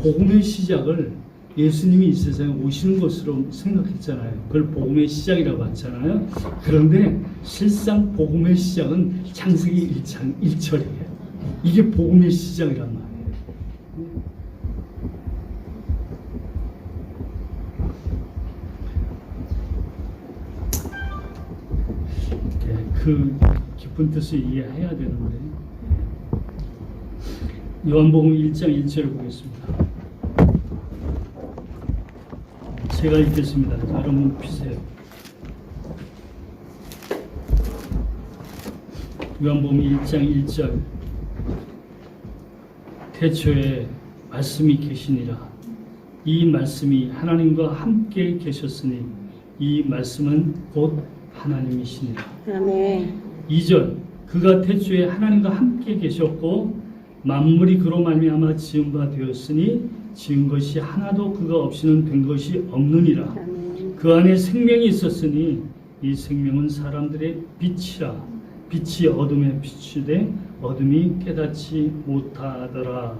복음의 시작을 예수님이 이 세상에 오시는 것으로 생각했잖아요. 그걸 복음의 시작이라고 했잖아요. 그런데 실상 복음의 시작은 창세기 1장 1절이에요. 이게 복음의 시작이란 말이에요. 그 깊은 뜻을 이해해야 되는데, 요한복음 1장 1절을 보겠습니다. 제가 읽겠습니다. 여러분 피세요. 요한복음 1장 1절. 태초에 말씀이 계시니라. 이 말씀이 하나님과 함께 계셨으니 이 말씀은 곧 하나님이시니라. 아멘. 2절. 그가 태초에 하나님과 함께 계셨고 만물이 그로 말미암아 지은 바 되었으니 지은 것이 하나도 그가 없이는 된 것이 없느니라. 아멘. 그 안에 생명이 있었으니 이 생명은 사람들의 빛이라. 빛이 어둠에 비추되 어둠이 깨닫지 못하더라.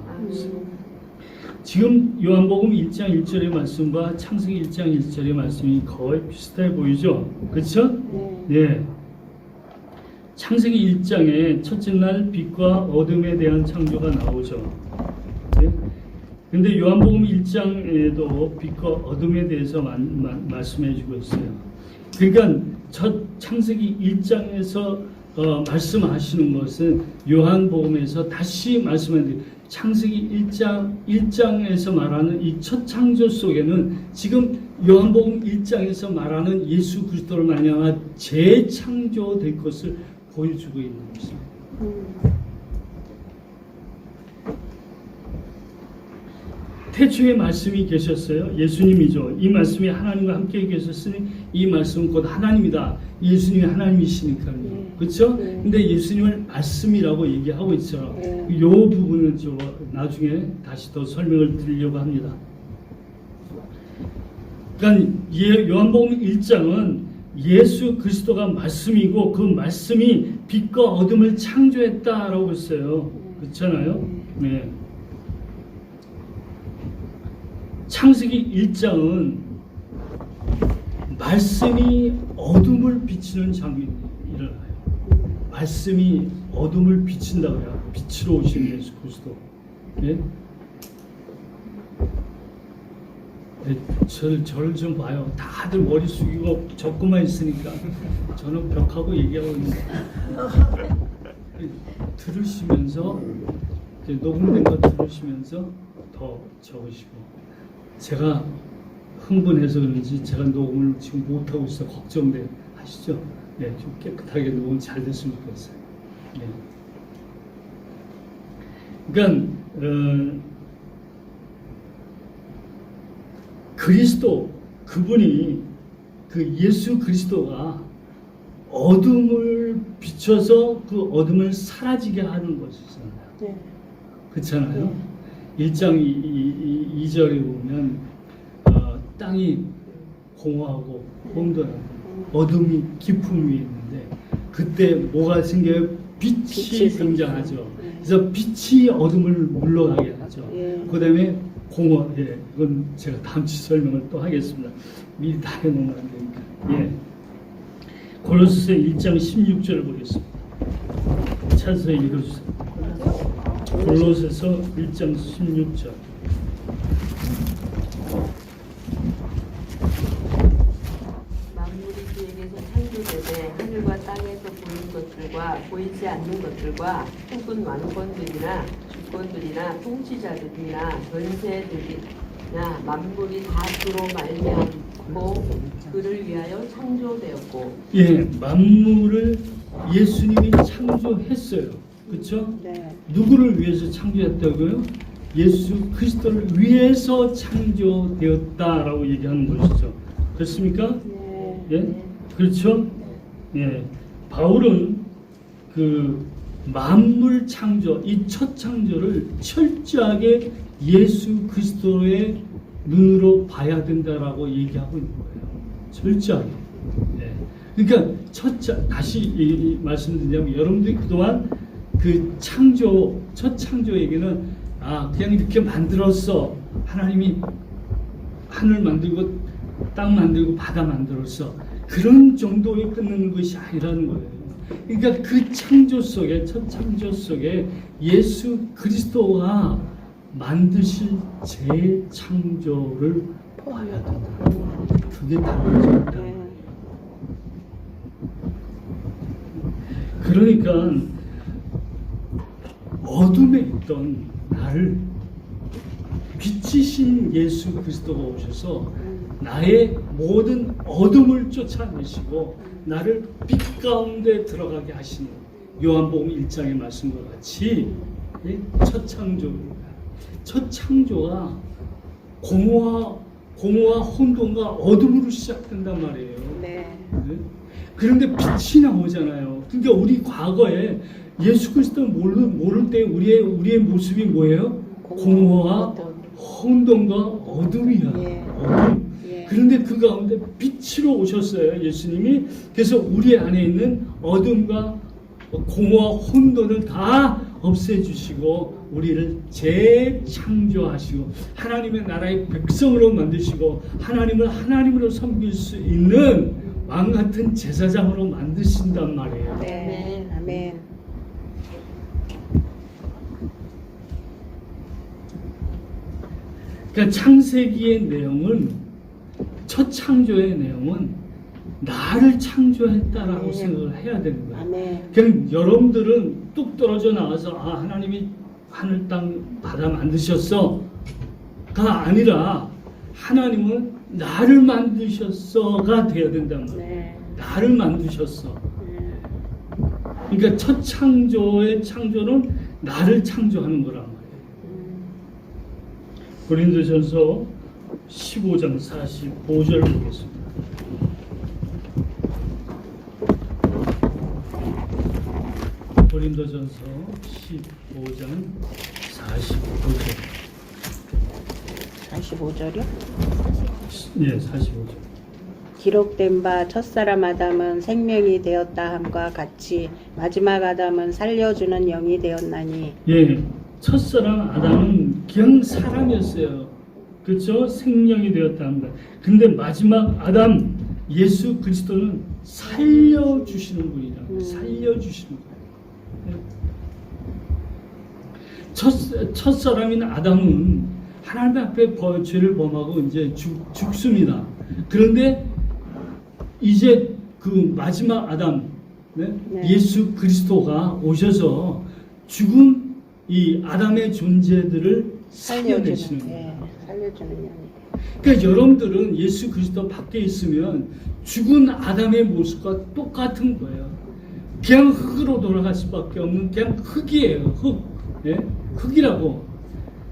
지금 요한복음 1장 1절의 말씀과 창세기 1장 1절의 말씀이 거의 비슷해 보이죠? 그렇죠? 네. 창세기 1장에 첫째 날 빛과 어둠에 대한 창조가 나오죠. 네? 근데 요한복음 1장에도 빛과 어둠에 대해서 말씀해 주고 있어요. 그러니까 첫 창세기 1장에서 말씀하시는 것은 요한복음에서 다시 말씀하는데, 창세기 1장에서 말하는 이 첫 창조 속에는 지금 요한복음 1장에서 말하는 예수 그리스도를 말미암아 재창조될 것을 보여주고 있는 것입니다. 태초에 말씀이 계셨어요. 예수님이죠. 이 말씀이 하나님과 함께 계셨으니 이 말씀은 곧 하나님이다. 예수님이 하나님이시니까요. 그렇죠? 근데 예수님을 말씀이라고 얘기하고 있죠. 이 부분은 저 나중에 다시 더 설명을 드리려고 합니다. 그러니까 요한복음 1장은 예수 그리스도가 말씀이고 그 말씀이 빛과 어둠을 창조했다라고 했어요. 그렇잖아요? 네. 창세기 1장은 말씀이 어둠을 비치는 장면이 일어나요. 말씀이 어둠을 비친다고요. 빛으로 오신 예수 그리스도. 네? 네, 저를 좀 봐요. 다들 머리 숙이고 적고만 있으니까 저는 벽하고 얘기하고 있는데 들으시면서 녹음된 거 들으시면서 더 적으시고, 제가 흥분해서 그런지 제가 녹음을 지금 못하고 있어 걱정돼 하시죠? 네, 좀 깨끗하게 녹음 잘 됐으면 좋겠어요. 네. 그러니까 그리스도 그분이 그 예수 그리스도가 어둠을 비춰서 그 어둠을 사라지게 하는 것이잖아요. 네. 그렇잖아요. 1장 2절에 보면 땅이 공허하고 혼돈하고 어둠이 깊음 위에 있는데 그때 뭐가 생겨요? 빛이 등장하죠. 그래서 빛이 어둠을 물러가게 하죠. 그 다음에 공허, 이건 제가 다음 주 설명을 또 하겠습니다. 미리 다 해놓으면 안 되니까. 고린도서 1장 16절을 보겠습니다. 찾아서 읽어주세요. 골로새서 1장 16절. 만물이 그에게서 창조되되 하늘과 땅에서 보이는 것들과 보이지 않는 것들과 혹은 왕권들이나 주권들이나 통치자들이나 권세들이나 만물이 다 그로 말미암고 그를 위하여 창조되었고. 만물을 예수님이 창조했어요. 그렇죠? 네. 누구를 위해서 창조했다고요? 예수 그리스도를 위해서 창조되었다라고 얘기하는 것이죠. 그렇습니까? 네. 예? 그렇죠? 예. 바울은 그 만물 창조, 이 첫 창조를 철저하게 예수 그리스도의 눈으로 봐야 된다라고 얘기하고 있는 거예요. 철저하게. 예. 그러니까 다시 말씀드리자면 여러분들이 그동안 그 창조, 첫 창조에게는 그냥 이렇게 만들었어. 하나님이 하늘 만들고 땅 만들고 바다 만들었어. 그런 정도에 끝나는 것이 아니라는 거예요. 그러니까 그 창조 속에, 첫 창조 속에 예수 그리스도가 만드실 재창조를 봐야 된다. 그게 달라져 있다. 그러니까 어둠에 있던 나를 빛이신 예수 그리스도가 오셔서 나의 모든 어둠을 쫓아내시고 나를 빛 가운데 들어가게 하시는 요한복음 1장의 말씀과 같이 첫 창조입니다. 첫 창조가 공허와 혼돈과 어둠으로 시작된단 말이에요. 네. 그런데 빛이 나오잖아요. 그러니까 우리 과거에 예수 그리스도를 모를 때 우리의 모습이 뭐예요? 공허와 혼돈과 어둠이야. 어둠. 그런데 그 가운데 빛으로 오셨어요. 예수님이. 그래서 우리 안에 있는 어둠과 공허와 혼돈을 다 없애주시고 우리를 재창조하시고 하나님의 나라의 백성으로 만드시고 하나님을 하나님으로 섬길 수 있는 왕같은 제사장으로 만드신단 말이에요. 네. 아멘. 그러니까 창세기의 내용은 첫 창조의 내용은 나를 창조했다라고 생각을 해야 되는 거예요. 아멘. 그럼 여러분들은 뚝 떨어져 나와서 하나님이 하늘 땅 바다 만드셨어가 아니라 하나님은 나를 만드셨어가 돼야 된단 말이에요. 네. 나를 만드셨어. 그러니까 첫 창조의 창조는 나를 창조하는 거란 말이에요. 고린도전서 15장 45절 보겠습니다. 고린도전서 15장 45절. 45절이요? 예, 45절. 기록된 바 첫사람 아담은 생명이 되었다 함과 같이 마지막 아담은 살려주는 영이 되었나니. 예, 첫사람 아담은 그냥 사람이었어요. 그렇죠? 생명이 되었다 합니다. 근데 마지막 아담 예수 그리스도는 살려주시는 분이다. 살려주시는 거예요. 첫사람인 아담은 하나님 앞에 죄를 범하고 이제 죽습니다. 그런데 이제 그 마지막 아담, 예수 그리스도가 오셔서 죽은 이 아담의 존재들을 살려내시는 거예요. 살려주는 영이. 그러니까 여러분들은 예수 그리스도 밖에 있으면 죽은 아담의 모습과 똑같은 거예요. 그냥 흙으로 돌아갈 수밖에 없는 그냥 흙이에요. 흙. 예? 흙이라고.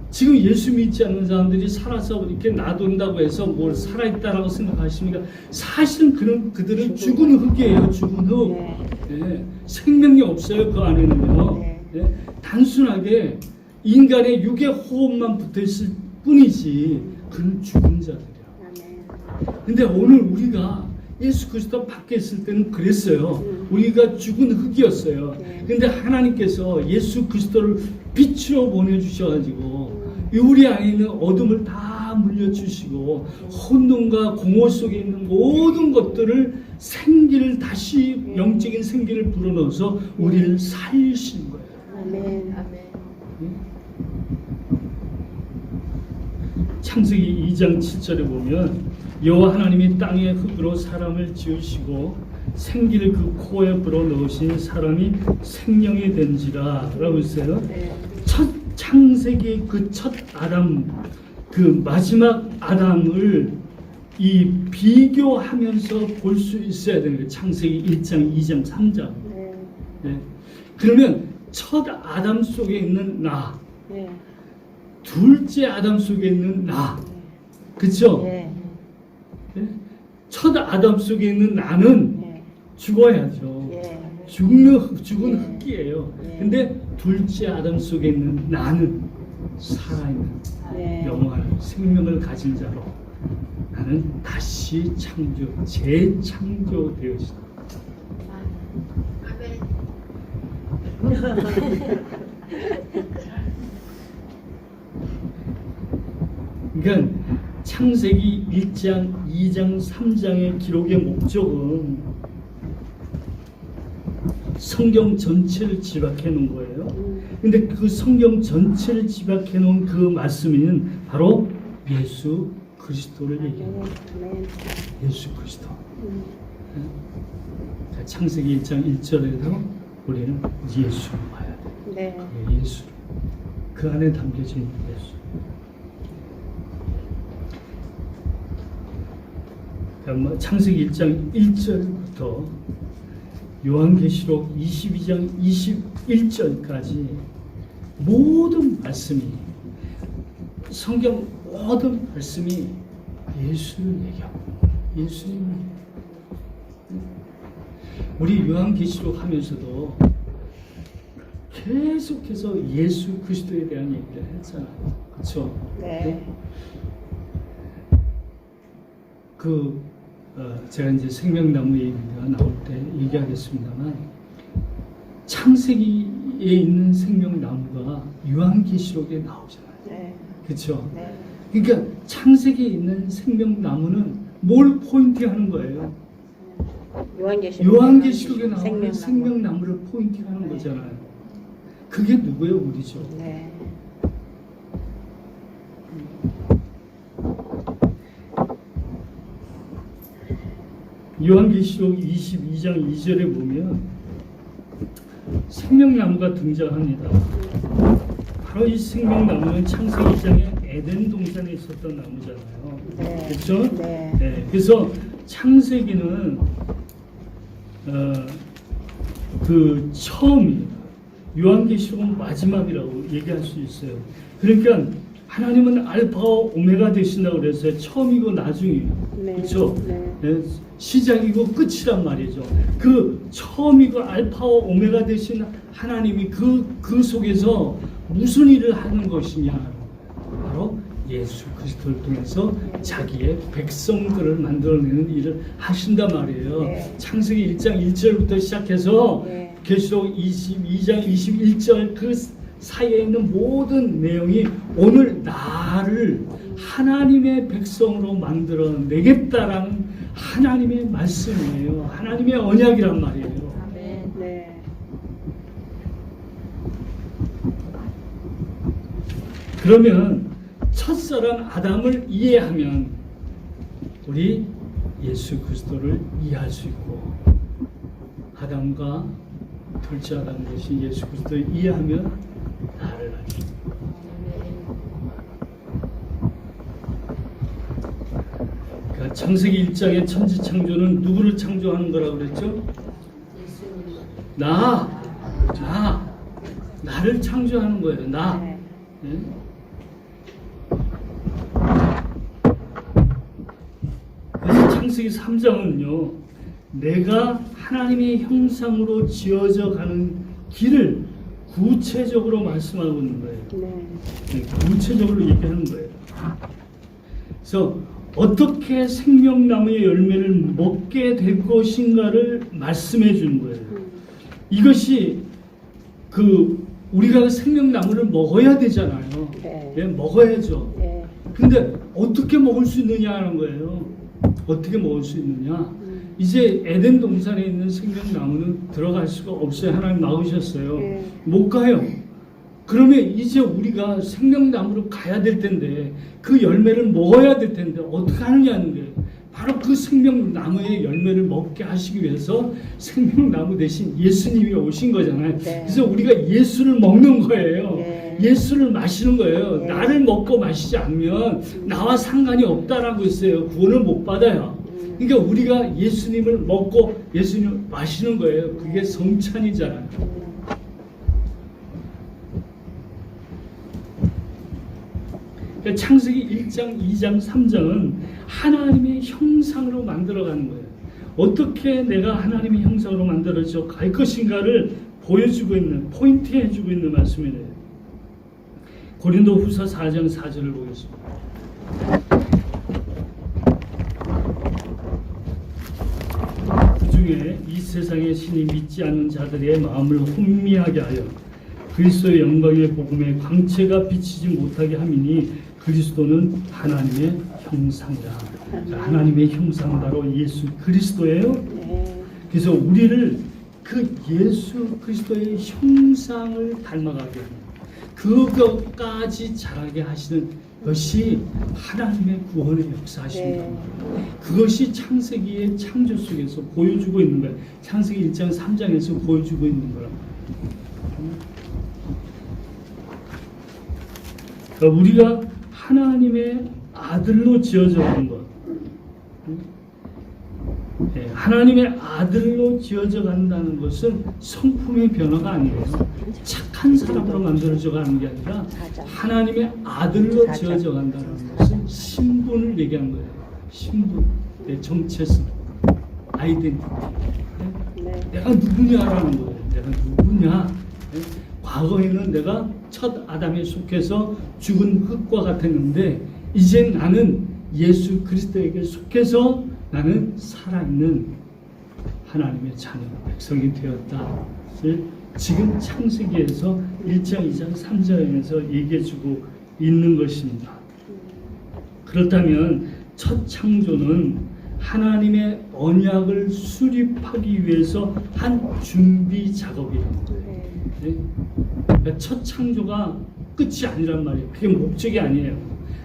지금 예수 믿지 않는 사람들이 살아서 이렇게 놔둔다고 해서 뭘 살아있다라고 생각하십니까? 사실은 그들은 죽은 흙이에요. 죽은 흙. 예. 생명이 없어요. 그 안에는요. 예. 단순하게 인간의 육의 호흡만 붙어있을 뿐이지 그는 죽은 자들이야. 근데 오늘 우리가 예수 그리스도 밖에 있을 때는 그랬어요. 우리가 죽은 흙이었어요. 근데 하나님께서 예수 그리스도를 빛으로 보내주셔가지고 우리 안에 있는 어둠을 다 물려주시고 혼돈과 공허 속에 있는 모든 것들을 생기를 다시 영적인 생기를 불어넣어서 우리를 살리신 거예요. 아멘. 창세기 2장 7절에 보면 여호와 하나님이 땅의 흙으로 사람을 지으시고 생기를 그 코에 불어넣으신 사람이 생명이 된지라 라고 했어요. 첫 창세기 그 첫 아담, 그 마지막 아담을 이 비교하면서 볼 수 있어야 되는 거예요. 창세기 1장, 2장, 3장. 네. 그러면 첫 아담 속에 있는 나, 둘째 아담 속에 있는 나, 그렇죠? 네? 첫 아담 속에 있는 나는 죽어야죠. 죽은 흙이에요. 근데 둘째 아담 속에 있는 나는 살아있는 영원한 생명을 가진 자로 나는 다시 재창조되어진다. 그러니까 창세기 1장, 2장, 3장의 기록의 목적은 성경 전체를 지박해 놓은 거예요. 근데 그 성경 전체를 지박해 놓은 그 말씀은 바로 예수 그리스도를 얘기합니다. 예수 그리스도. 창세기 1장 1절에도 우리는 예수를 봐야 돼. 예수. 그 안에 담겨진 예수. 창세기 1장 1절부터 요한계시록 22장 21절까지 모든 말씀이 성경 모든 말씀이 예수를 얘기하고 예수님을 우리 요한계시록 하면서도 계속해서 예수 그리스도에 대한 얘기를 했잖아요. 그렇죠? 네. 제가 이제 생명나무 얘기가 나올 때 얘기하겠습니다만 창세기에 있는 생명나무가 요한계시록에 나오잖아요. 그렇죠? 그러니까 창세기에 있는 생명나무는 뭘 포인트하는 거예요? 요한계시록에 나오는 생명나무를 포인트하는 거잖아요. 그게 누구예요? 우리죠. 요한계시록 22장 2절에 보면 생명나무가 등장합니다. 바로 이 생명나무는 창세기 2장에 에덴 동산에 있었던 나무잖아요. 그렇죠? 네. 그래서 창세기는 그 처음이에요. 요한계시록은 마지막이라고 얘기할 수 있어요. 그러니까 하나님은 알파와 오메가 되신다고 그랬어요. 처음이고 나중이에요. 그렇죠? 네. 시작이고 끝이란 말이죠. 그 처음이고 알파와 오메가 되신 하나님이 그 속에서 무슨 일을 하는 것이냐? 바로 예수 그리스도를 통해서 자기의 백성들을 만들어내는 일을 하신단 말이에요. 창세기 1장 1절부터 시작해서 계시록 22장 21절 그 사이에 있는 모든 내용이 오늘 나를 하나님의 백성으로 만들어내겠다라는 하나님의 말씀이에요. 하나님의 언약이란 말이에요. 그러면 첫사랑 아담을 이해하면 우리 예수 그리스도를 이해할 수 있고 아담과 둘째 아담 대신 예수 그리스도를 이해하면 나를 알 수 있고 창세기 1장의 천지 창조는 누구를 창조하는 거라고 그랬죠? 나를 창조하는 거예요. 나. 네? 그래서 창세기 3장은요, 내가 하나님의 형상으로 지어져 가는 길을 구체적으로 말씀하고 있는 거예요. 네, 구체적으로 얘기하는 거예요. 그래서 어떻게 생명나무의 열매를 먹게 될 것인가를 말씀해 주는 거예요. 이것이 우리가 생명나무를 먹어야 되잖아요. 네, 먹어야죠. 근데 어떻게 먹을 수 있느냐는 거예요. 어떻게 먹을 수 있느냐? 이제 에덴 동산에 있는 생명나무는 들어갈 수가 없어요. 하나님 막으셨어요. 못 가요. 그러면 이제 우리가 생명나무로 가야 될 텐데 그 열매를 먹어야 될 텐데 어떻게 하느냐는 거예요. 바로 그 생명나무의 열매를 먹게 하시기 위해서 생명나무 대신 예수님이 오신 거잖아요. 그래서 우리가 예수를 먹는 거예요. 예수를 마시는 거예요. 나를 먹고 마시지 않으면 나와 상관이 없다라고 했어요. 구원을 못 받아요. 그러니까 우리가 예수님을 먹고 예수님을 마시는 거예요. 그게 성찬이잖아요. 그러니까 창세기 1장, 2장, 3장은 하나님의 형상으로 만들어가는 거예요. 어떻게 내가 하나님의 형상으로 만들어져 갈 것인가를 보여주고 있는, 포인트해주고 있는 말씀이래요. 고린도후서 4장 4절을 보겠습니다. 그중에 이 세상의 신이 믿지 않는 자들의 마음을 혼미하게 하여 그리스도의 영광의 복음의 광채가 비치지 못하게 함이니 그리스도는 하나님의 형상이라. 하나님의 형상 바로 예수 그리스도예요. 그래서 우리를 그 예수 그리스도의 형상을 닮아가게 합니다. 그것까지 자라게 하시는 것이 하나님의 구원의 역사하십니다. 그것이 창세기의 창조 속에서 보여주고 있는 거예요. 창세기 1장 3장에서 보여주고 있는 거라. 그러니까 우리가 하나님의 아들로 지어져 간 것, 하나님의 아들로 지어져 간다는 것은 성품의 변화가 아니에요. 착한 사람으로 만들어져 가는 게 아니라 하나님의 아들로 지어져 간다는 것은 신분을 얘기한 거예요. 신분, 내 정체성, 아이덴티티. 내가 누구냐라는 거예요. 내가 누구냐. 과거에는 내가 첫 아담에 속해서 죽은 흙과 같았는데 이제 나는 예수 그리스도에게 속해서 나는 살아있는 하나님의 자녀 백성이 되었다를 지금 창세기에서 1장, 2장, 3장에서 얘기해주고 있는 것입니다. 그렇다면 첫 창조는 하나님의 언약을 수립하기 위해서 한 준비 작업이에요. 그러니까 첫 창조가 끝이 아니란 말이에요. 그게 목적이 아니에요.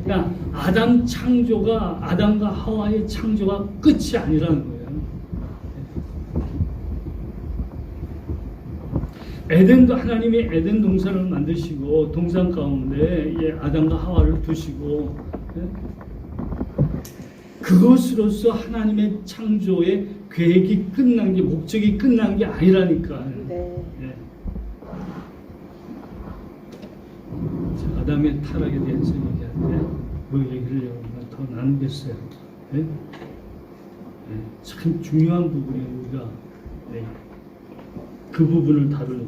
그러니까 아담과 하와의 창조가 끝이 아니라는 거예요. 에덴도 하나님이 에덴 동산을 만드시고 동산 가운데 아담과 하와를 두시고 그것으로서 하나님의 창조의 계획이 끝난 게 목적이 끝난 게 아니라니까요. 아담의 타락에 대해서 얘기할 때 그 얘기를 더 나누겠어요. 참 중요한 부분이에요. 우리가 그 부분을 다루는.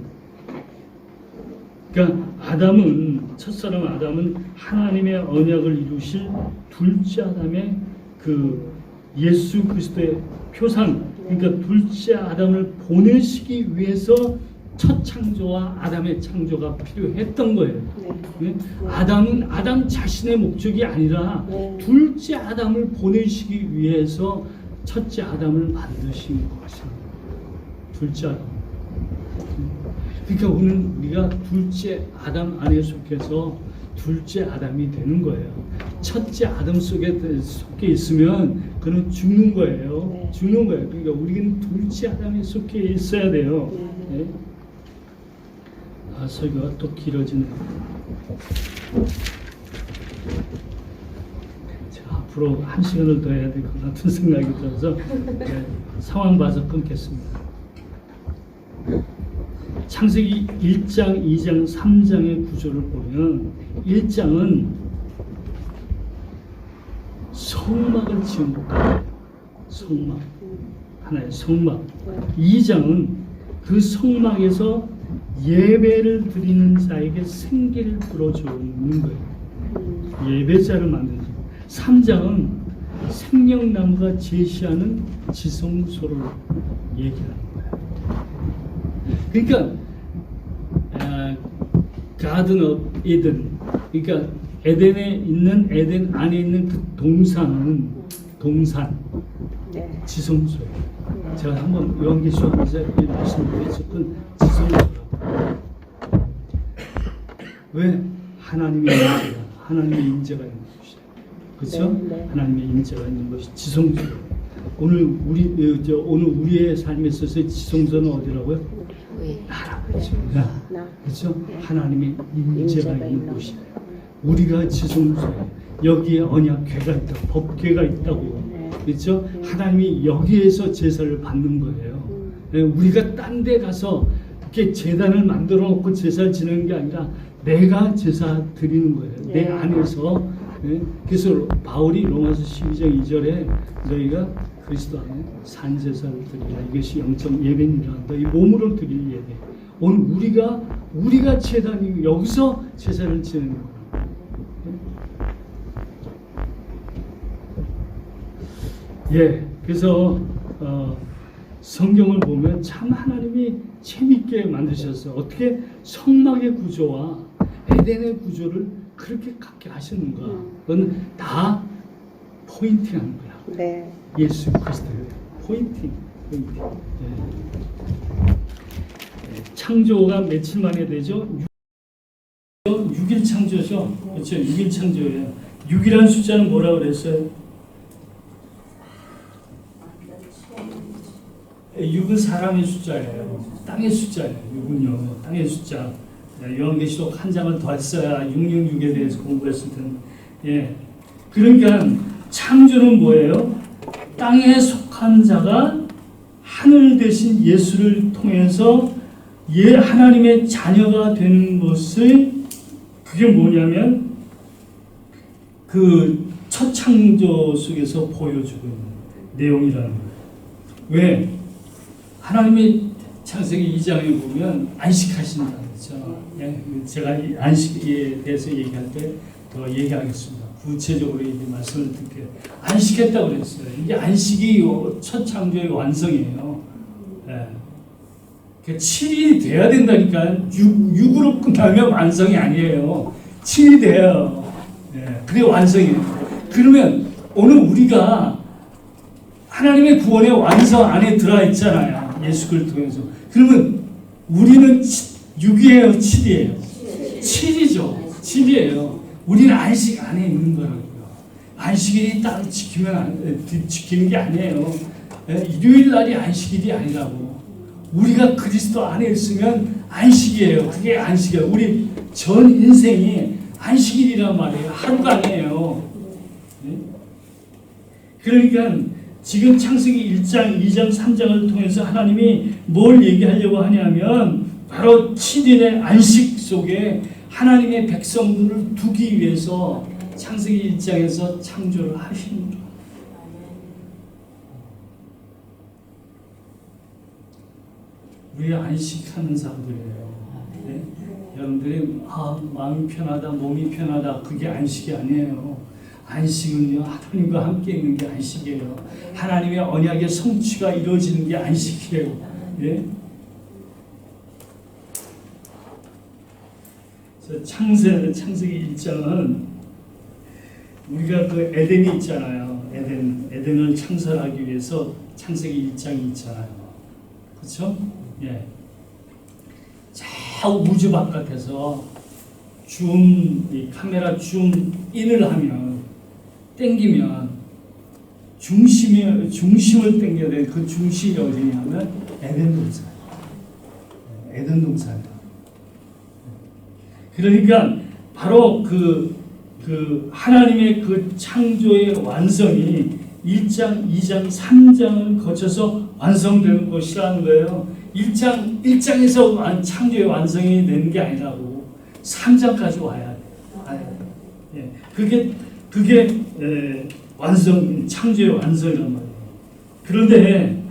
그러니까 첫사람 아담은 하나님의 언약을 이루실 둘째 아담의 그 예수 그리스도의 표상, 그러니까 둘째 아담을 보내시기 위해서 첫 창조와 아담의 창조가 필요했던 거예요. 아담은 아담 자신의 목적이 아니라 둘째 아담을 보내시기 위해서 첫째 아담을 만드신 것입니다. 둘째 아담. 그러니까 오늘 우리가 둘째 아담 안에 속해서 둘째 아담이 되는 거예요. 첫째 아담 속에 있으면 그는 죽는 거예요. 죽는 거예요. 그러니까 우리는 둘째 아담에 속해 있어야 돼요. 설교가 또 길어지네. 제가 앞으로 1시간을 더 해야 될 것 같은 생각이 들어서 상황 봐서 끊겠습니다. 창세기 1장, 2장, 3장의 구조를 보면 1장은 성막을 지은 것같아요. 성막, 하나의 성막. 2장은 그 성막에서 예배를 드리는 자에게 생기를 불어주는 거예요. 예배자를 만드는 거예요. 3장은 생명나무가 제시하는 지성소를 얘기하는 거예요. 그러니까 가든 오브 에덴, 그러니까 에덴에 있는, 에덴 안에 있는 그 동산은 동산, 지성소예요. 제가 한번 요한계시록에서 말씀드렸었던 지성소라고. 왜? 하나님의 인재가 있는 것이죠. 그렇죠? 하나님의 인재가 있는 것이 지성소. 오늘 우리의 삶에 있어서 지성소는 어디라고요? 나라고요. 그렇죠? 하나님의 인재가 있는 곳이에요. 우리가 지성소예요. 여기에 언약궤가 있다, 법궤가 있다고. 그렇죠? 하나님이 여기에서 제사를 받는 거예요. 우리가 딴 데 가서 이렇게 제단을 만들어 놓고 제사를 지내는 게 아니라 내가 제사 드리는 거예요. 내 안에서. 그래서 바울이 로마서 12장 2절에 너희가 그리스도 안에 산제사를 드리라. 이것이 영적 예배니라. 너희 몸으로 드릴 예배. 오늘 우리가 제단이고 여기서 제사를 지내는 거예요. 그래서 성경을 보면 참 하나님이 재밌게 만드셨어요. 어떻게 성막의 구조와 에덴의 구조를 그렇게 갖게 하시는가? 그건 다 포인팅하는 거야. 네. 예수 그리스도의 포인팅. 창조가 며칠 만에 되죠? 6일 창조죠. 그렇죠? 6일 창조예요. 6이라는 숫자는 뭐라고 그랬어요? 6은 사람의 숫자예요. 땅의 숫자예요. 6은요. 땅의 숫자. 요한계시록 한 장을 더 했어야 666에 대해서 공부했을 텐데. 그러니까 창조는 뭐예요? 땅에 속한 자가 하늘 대신 예수를 통해서 하나님의 자녀가 되는 것을, 그게 뭐냐면 그 첫 창조 속에서 보여주고 있는 내용이라는 거예요. 왜? 하나님의 창세기 2장에 보면 안식하신다 그렇죠? 제가 이 안식에 대해서 얘기할 때 더 얘기하겠습니다. 구체적으로 이 말씀을 듣게 안식했다고 그랬어요. 이게 안식이 첫 창조의 완성이에요. 그 7일이 돼야 된다니까. 6으로 끝나면 완성이 아니에요. 7일이 돼요. 그게 완성이에요. 그러면 오늘 우리가 하나님의 구원의 완성 안에 들어와 있잖아요. 예수 그리스도를 통해서. 그러면 우리는 6이에요, 7이에요? 7이죠. 7이에요. 우리는 안식 안에 있는 거라고요. 안식일이 따로 지키는 게 아니에요. 일요일 날이 안식일이 아니라고. 우리가 그리스도 안에 있으면 안식이에요. 그게 안식이에요. 우리 전 인생이 안식일이란 말이에요. 하루가 아니에요. 그러니까 지금 창세기 1장, 2장, 3장을 통해서 하나님이 뭘 얘기하려고 하냐면 바로 7일의 안식 속에 하나님의 백성들을 두기 위해서 창세기 1장에서 창조를 하신 거예요. 우리가 안식하는 사람들이에요. 여러분들이 마음이 편하다, 몸이 편하다, 그게 안식이 아니에요. 안식은요, 하나님과 함께 있는 게 안식이에요. 하나님의 언약의 성취가 이루어지는 게 안식이에요. 창세기 1장은 우리가 그 에덴이 있잖아요. 에덴을 창설하기 위해서 창세기 1장이 있잖아요. 그렇죠? 저 우주 바깥에서 이 카메라 줌인을 하면, 땡기면 중심을 땡겨야 돼. 그 중심이 어디냐면 에덴 동산이에요. 에덴 동산이에요. 그러니까 바로 그 그 하나님의 그 창조의 완성이 1장, 2장, 3장을 거쳐서 완성되는 것이라는 거예요. 1장에서 창조의 완성이 되는 게 아니라고 3장까지 와야 돼요. 예, 그게 창조의 완성이란 말이에요. 그런데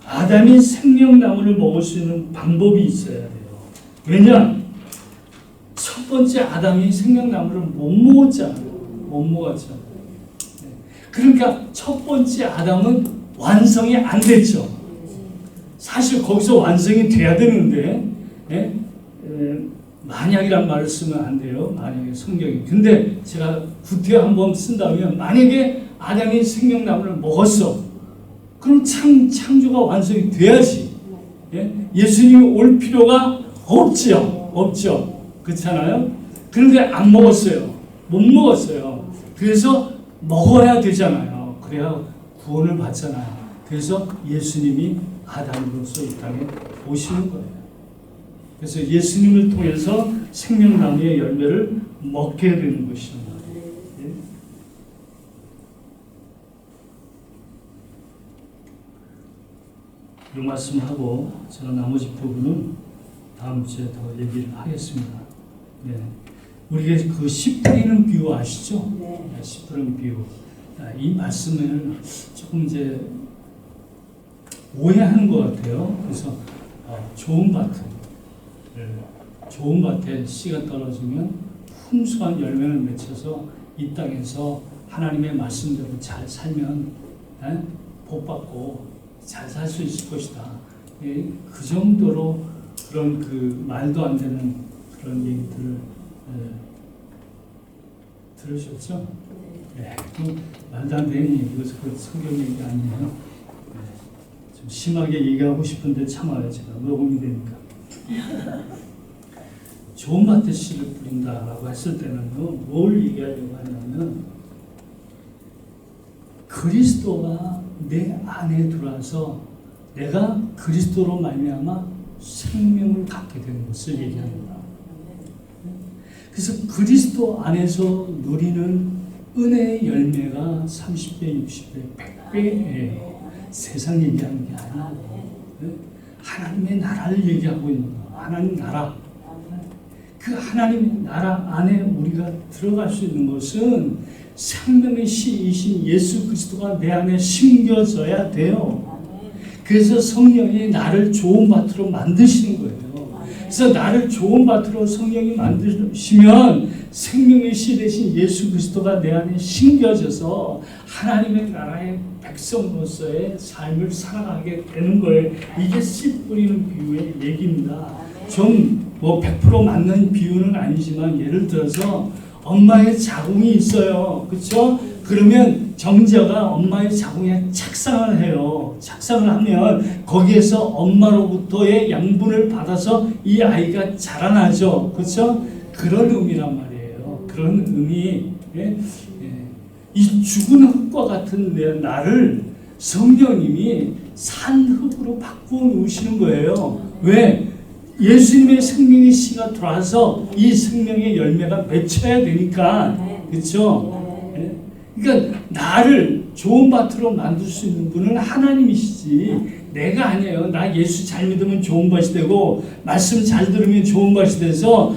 아담이 생명나무를 먹을 수 있는 방법이 있어야 돼요. 왜냐? 첫 번째 아담이 생명나무를 못 먹었잖아요. 못 먹었잖아요. 그러니까 첫 번째 아담은 완성이 안 됐죠. 사실 거기서 완성이 돼야 되는데 만약이란 말을 쓰면 안 돼요. 만약에 성경이. 근데 제가 구태 한번 쓴다면 만약에 아담이 생명나무를 먹었어. 그럼 창조가 완성이 돼야지. 예수님이 올 필요가 없죠. 그렇잖아요. 그런데 안 먹었어요. 못 먹었어요. 그래서 먹어야 되잖아요. 그래야 구원을 받잖아요. 그래서 예수님이 아담으로서 이 땅에 오시는 거예요. 그래서 예수님을 통해서 생명나무의 열매를 먹게 되는 것입니다. 이 말씀하고 제가 나머지 부분은 다음 주에 더 얘기를 하겠습니다. 네. 우리가 그 씨 뿌리는 비유 아시죠? 네. 씨 뿌리는 비유. 이 말씀을 조금 이제 오해하는 것 같아요. 그래서 좋은 밭에 씨가 떨어지면 풍성한 열매를 맺혀서 이 땅에서 하나님의 말씀대로 잘 살면 복받고 잘 살 수 있을 것이다. 그 정도로 그런 그 말도 안 되는 그런 얘기들을 들으셨죠? 네. 말도 안 되는 얘기, 이것은 그 성경 얘기 아니에요. 좀 심하게 얘기하고 싶은데 참아요. 제가 녹음이 되니까. 좋은 밭에 씨를 뿌린다라고 했을 때는요, 뭘 얘기하려고 하냐면 그리스도가 내 안에 들어와서 내가 그리스도로 말미암아 생명을 갖게 되는 것을 얘기합니다. 그래서 그리스도 안에서 누리는 은혜의 열매가 30배, 60배, 100배예요. 세상 얘기하는 게 아니에요. 하나님의 나라를 얘기하고 있는 거예요. 하나님 나라. 그 하나님의 나라 안에 우리가 들어갈 수 있는 것은 생명의 씨이신 예수 그리스도가 내 안에 심겨져야 돼요. 그래서 성령이 나를 좋은 밭으로 만드시는 거예요. 그래서 나를 좋은 밭으로 성령이 만드시면 생명의 씨 대신 예수 그리스도가 내 안에 심겨져서 하나님의 나라의 백성으로서의 삶을 살아가게 되는 거예요. 이게 씨 뿌리는 비유의 얘기입니다. 좀 뭐 100% 맞는 비유는 아니지만 예를 들어서 엄마의 자궁이 있어요. 그렇죠? 그러면 정자가 엄마의 자궁에 착상을 해요. 착상을 하면 거기에서 엄마로부터의 양분을 받아서 이 아이가 자라나죠. 그렇죠? 그런 의미란 말이에요. 그런 의미. 이 죽은 흙과 같은 나를 성령님이 산 흙으로 바꾸어 놓으시는 거예요. 왜? 예수님의 생명의 씨가 들어와서 이 생명의 열매가 맺혀야 되니까. 그렇죠? 그러니까 나를 좋은 밭으로 만들 수 있는 분은 하나님이시지 내가 아니에요. 나 예수 잘 믿으면 좋은 밭이 되고 말씀 잘 들으면 좋은 밭이 돼서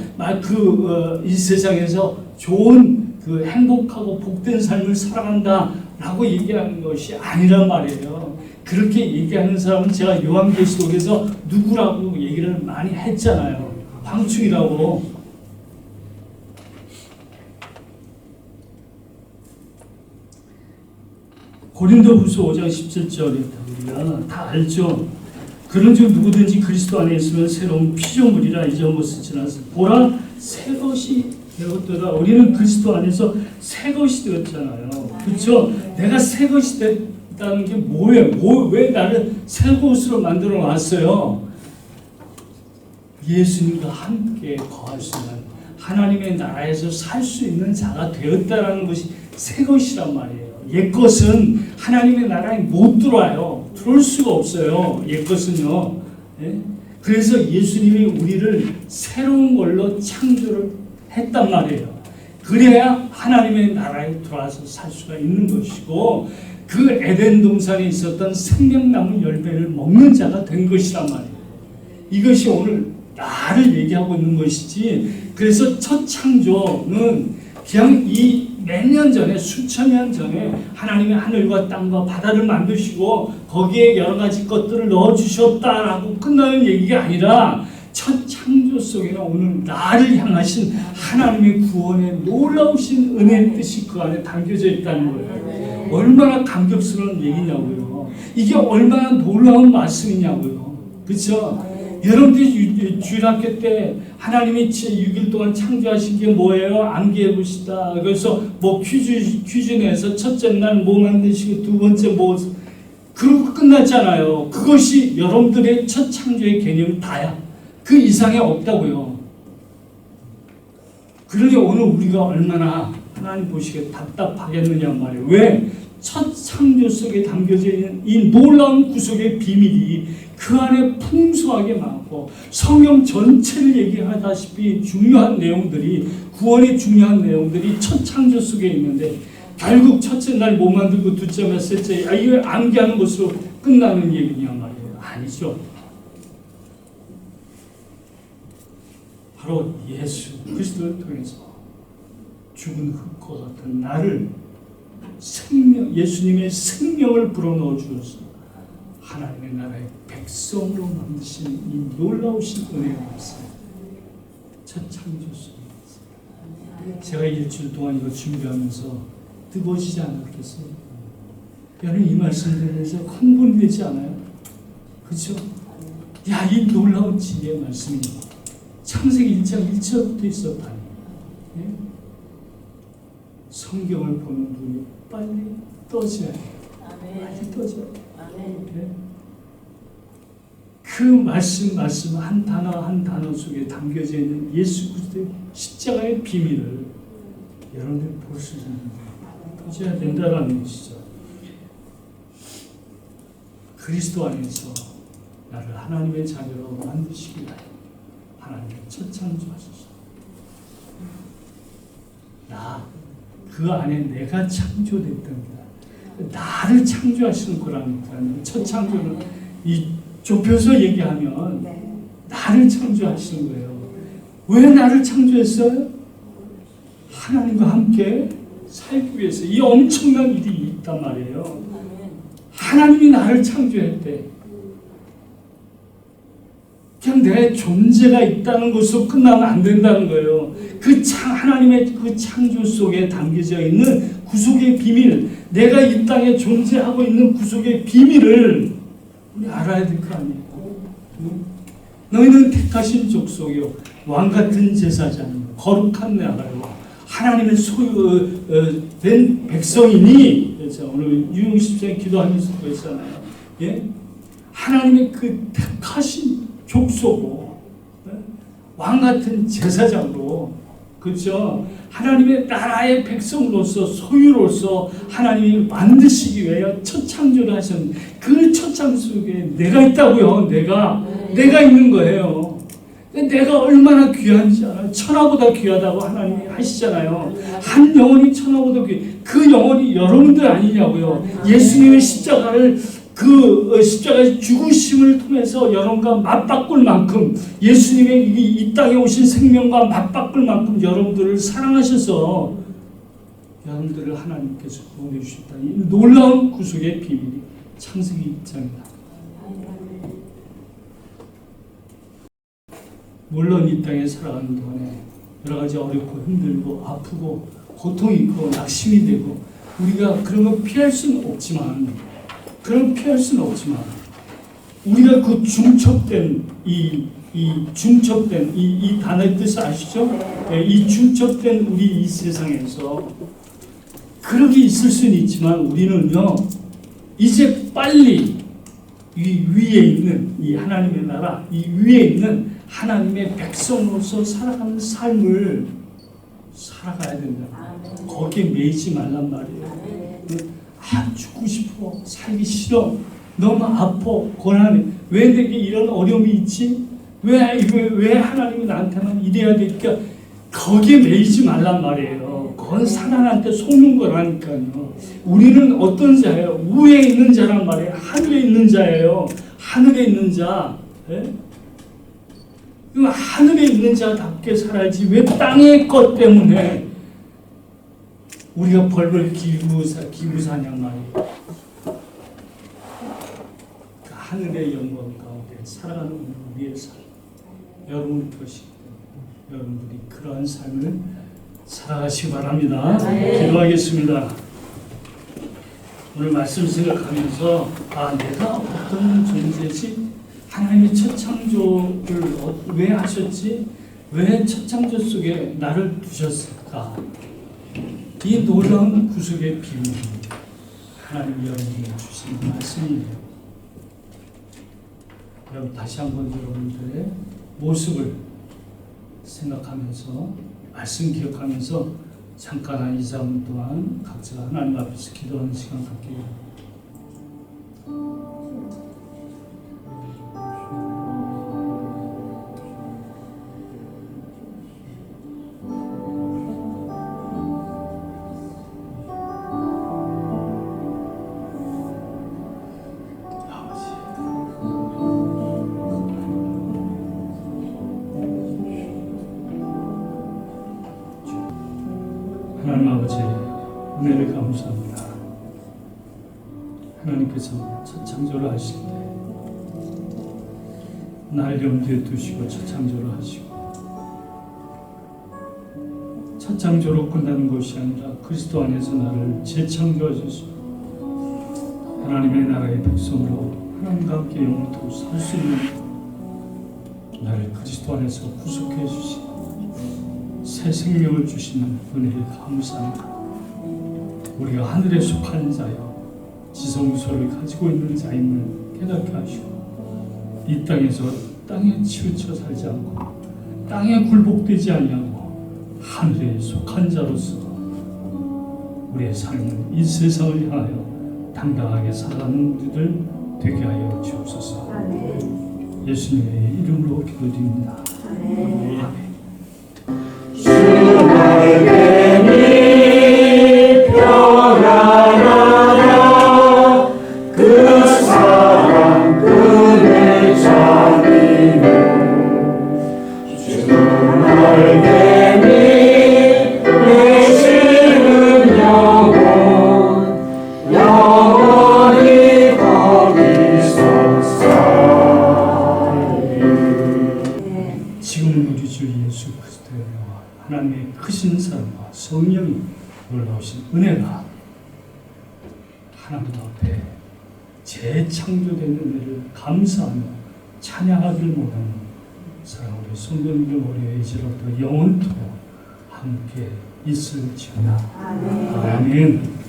이 세상에서 좋은 그 행복하고 복된 삶을 살아간다라고 얘기하는 것이 아니란 말이에요. 그렇게 얘기하는 사람은 제가 요한계시록에서 누구라고 얘기를 많이 했잖아요. 황충이라고. 고린도후서 5장 17절에 우리가 다 알죠. 그런즉 누구든지 그리스도 안에 있으면 새로운 피조물이라 이전 것을 지나서 보라 새 것이 되었도다. 우리는 그리스도 안에서 새 것이 되었잖아요. 그렇죠? 내가 새 것이 됐다는 게 뭐예요? 왜 나를 새 것으로 만들어 놨어요? 예수님과 함께 거할 수 있는 하나님의 나라에서 살 수 있는 자가 되었다라는 것이 새 것이란 말이에요. 옛 것은 하나님의 나라에 못 들어와요. 들어올 수가 없어요. 옛 것은요. 그래서 예수님이 우리를 새로운 걸로 창조를 했단 말이에요. 그래야 하나님의 나라에 들어와서 살 수가 있는 것이고 그 에덴 동산에 있었던 생명나무 열매를 먹는 자가 된 것이란 말이에요. 이것이 오늘 나를 얘기하고 있는 것이지. 그래서 첫 창조는 그냥 이 몇 년 전에 수천 년 전에 하나님의 하늘과 땅과 바다를 만드시고 거기에 여러 가지 것들을 넣어주셨다라고 끝나는 얘기가 아니라 첫 창조 속에는 오늘 나를 향하신 하나님의 구원의 놀라우신 은혜의 뜻이 그 안에 담겨져 있다는 거예요. 얼마나 감격스러운 얘기냐고요. 이게 얼마나 놀라운 말씀이냐고요. 그렇죠? 여러분들이 주일학교 때 하나님이 6일 동안 창조하신 게 뭐예요? 암기해 봅시다. 그래서 뭐 퀴즈 내서 첫째 날 뭐 만드시고 두 번째 뭐 그러고 끝났잖아요. 그것이 여러분들의 첫 창조의 개념이 다야. 그 이상이 없다고요. 그러니 오늘 우리가 얼마나 하나님 보시기에 답답하겠느냐 말이에요. 왜? 첫 창조 속에 담겨져 있는 이 놀라운 구속의 비밀이 그 안에 풍성하게 많고 성경 전체를 얘기하다시피 중요한 내용들이 구원의 중요한 내용들이 첫 창조 속에 있는데 결국 첫째 날 못 만들고 둘째 셋째 이걸 암기하는 것으로 끝나는 얘기냐 말이에요. 아니죠. 바로 예수 그리스도를 통해서 죽은 흙과 같은 나를 생명, 예수님의 생명을 불어넣어 주셔서 하나님의 나라의 백성으로 만드신 이 놀라우신 은혜가 있습니다. 첫 창조 속에 제가 일주일 동안 이거 준비하면서 뜨거워지지 않았겠어요? 여러분 이 말씀 들으면서 흥분되지 않아요? 그렇죠? 야, 이 놀라운 진리의 말씀이 창세기 1장 1절부터 있었다니. 예? 성경을 보는 눈이 빨리 떠져야 해요. 빨리 떠져야 해요. 예? 그 말씀 한 단어 속에 담겨져 있는 예수 그리스도의 십자가의 비밀을 여러분들이 볼 수 있는 떠져야 된다라는 것이죠. 그리스도 안에서 나를 하나님의 자녀로 만드시기 위하여 하나님의 첫 창조하소서. 그 안에 내가 창조됐답니다. 나를 창조하시는 거라니까. 첫 창조는 이 좁혀서 얘기하면 나를 창조하시는 거예요. 왜 나를 창조했어요? 하나님과 함께 살기 위해서. 이 엄청난 일이 있단 말이에요. 하나님이 나를 창조했대. 그냥 내 존재가 있다는 것으로 끝나면 안 된다는 거예요. 하나님의 그 창조 속에 담겨져 있는 구속의 비밀, 내가 이 땅에 존재하고 있는 구속의 비밀을 우리 알아야 될 거 아니에요. 너희는 택하신 족속이요, 왕 같은 제사장, 거룩한 나라요, 하나님의 소유된 백성이니. 그래서 오늘 유흥십자에 기도하면서 그랬잖아요. 예? 하나님의 그 택하신 족속으로, 왕 같은 제사장으로, 그렇죠? 하나님의 나라의 백성으로서, 소유로서 하나님이 만드시기 위하여 첫 창조를 하신 그 첫 창조 속에 내가 있다고요. 내가 있는 거예요. 내가 얼마나 귀한지 알아요? 천하보다 귀하다고 하나님이 하시잖아요. 한 영혼이 천하보다 그 영혼이 여러분들 아니냐고요. 예수님의 십자가를 그 십자가의 죽으심을 통해서 여러분과 맞바꿀 만큼, 예수님의 이 땅에 오신 생명과 맞바꿀 만큼 여러분들을 사랑하셔서 여러분들을 하나님께서 구원해 주셨다는 이 놀라운 구속의 비밀이 창세기 1장입니다. 물론 이 땅에 살아가는 동안에 여러 가지 어렵고 힘들고 아프고 고통이 있고 낙심이 되고 우리가 그런 거 피할 수는 없지만 우리가 그 중첩된 이 단어의 뜻을 아시죠? 이 중첩된 우리 이 세상에서 그렇게 있을 수는 있지만 우리는요, 이제 빨리 이 위에 있는 이 하나님의 나라, 이 위에 있는 하나님의 백성으로서 살아가는 삶을 살아가야 된다. 거기에 매이지 말란 말이에요. 죽고 싶어, 살기 싫어, 너무 아파, 고난해. 왜 내게 이런 어려움이 있지? 왜 하나님이 나한테만 이래야 될까? 거기에 매이지 말란 말이에요. 그건 사단한테 속는 거라니까요. 우리는 어떤 자예요? 위에 있는 자란 말이에요. 하늘에 있는 자예요. 하늘에 있는 자. 예? 하늘에 있는 자답게 살아야지. 왜 땅의 것 때문에 우리가 벌벌 기부사냔 말이에요. 그 하늘의 영광 가운데 살아가는 우리의 삶. 여러분 것이 여러분들이 그러한 삶을 살아가시기 바랍니다. 기도하겠습니다. 오늘 말씀 생각하면서 내가 어떤 존재지? 하나님이 첫 창조를 왜 하셨지? 왜 첫 창조 속에 나를 두셨을까? 이 놀라운 구속의 비밀, 하나님 여러분에게 주신 말씀이에요. 여러분 다시 한번 여러분들의 모습을 생각하면서 말씀 기억하면서 잠깐 한 2-3분 동안 각자 하나님 앞에서 기도하는 시간 갖기를 하나님 아버지 은혜를 감사합니다. 하나님께서 첫 창조를 하실 때 날 염두에 두시고 첫 창조를 하시고 첫 창조로 끝나는 것이 아니라 그리스도 안에서 나를 재창조하셔서 하나님의 나라의 백성으로 하나님과 함께 영원토록 살 수 있는 나를 그리스도 안에서 구속해 주신 새 생명을 주시는 은혜를 감사합니다. 우리가 하늘에 속한 자여 지성소를 가지고 있는 자임을 깨닫게 하시고 이 땅에서 땅에 치우쳐 살지 않고 땅에 굴복되지 아니하고 하늘에 속한 자로서 우리의 삶은 이 세상을 향하여 당당하게 살아가는 우리들 되게 하여 주옵소서. 예수님의 이름으로 기도드립니다. 아멘. 지금 우리 주 예수 그리스도의 은혜와 하나님의 크신 사랑과 성령이 놀라우신 은혜가 하나님 앞에 재창조된 은혜를 감사하며 찬양하길 원하는 사랑으로 성도님들 머리에 이제로부터 영원토록 함께 있을지어다. 아멘.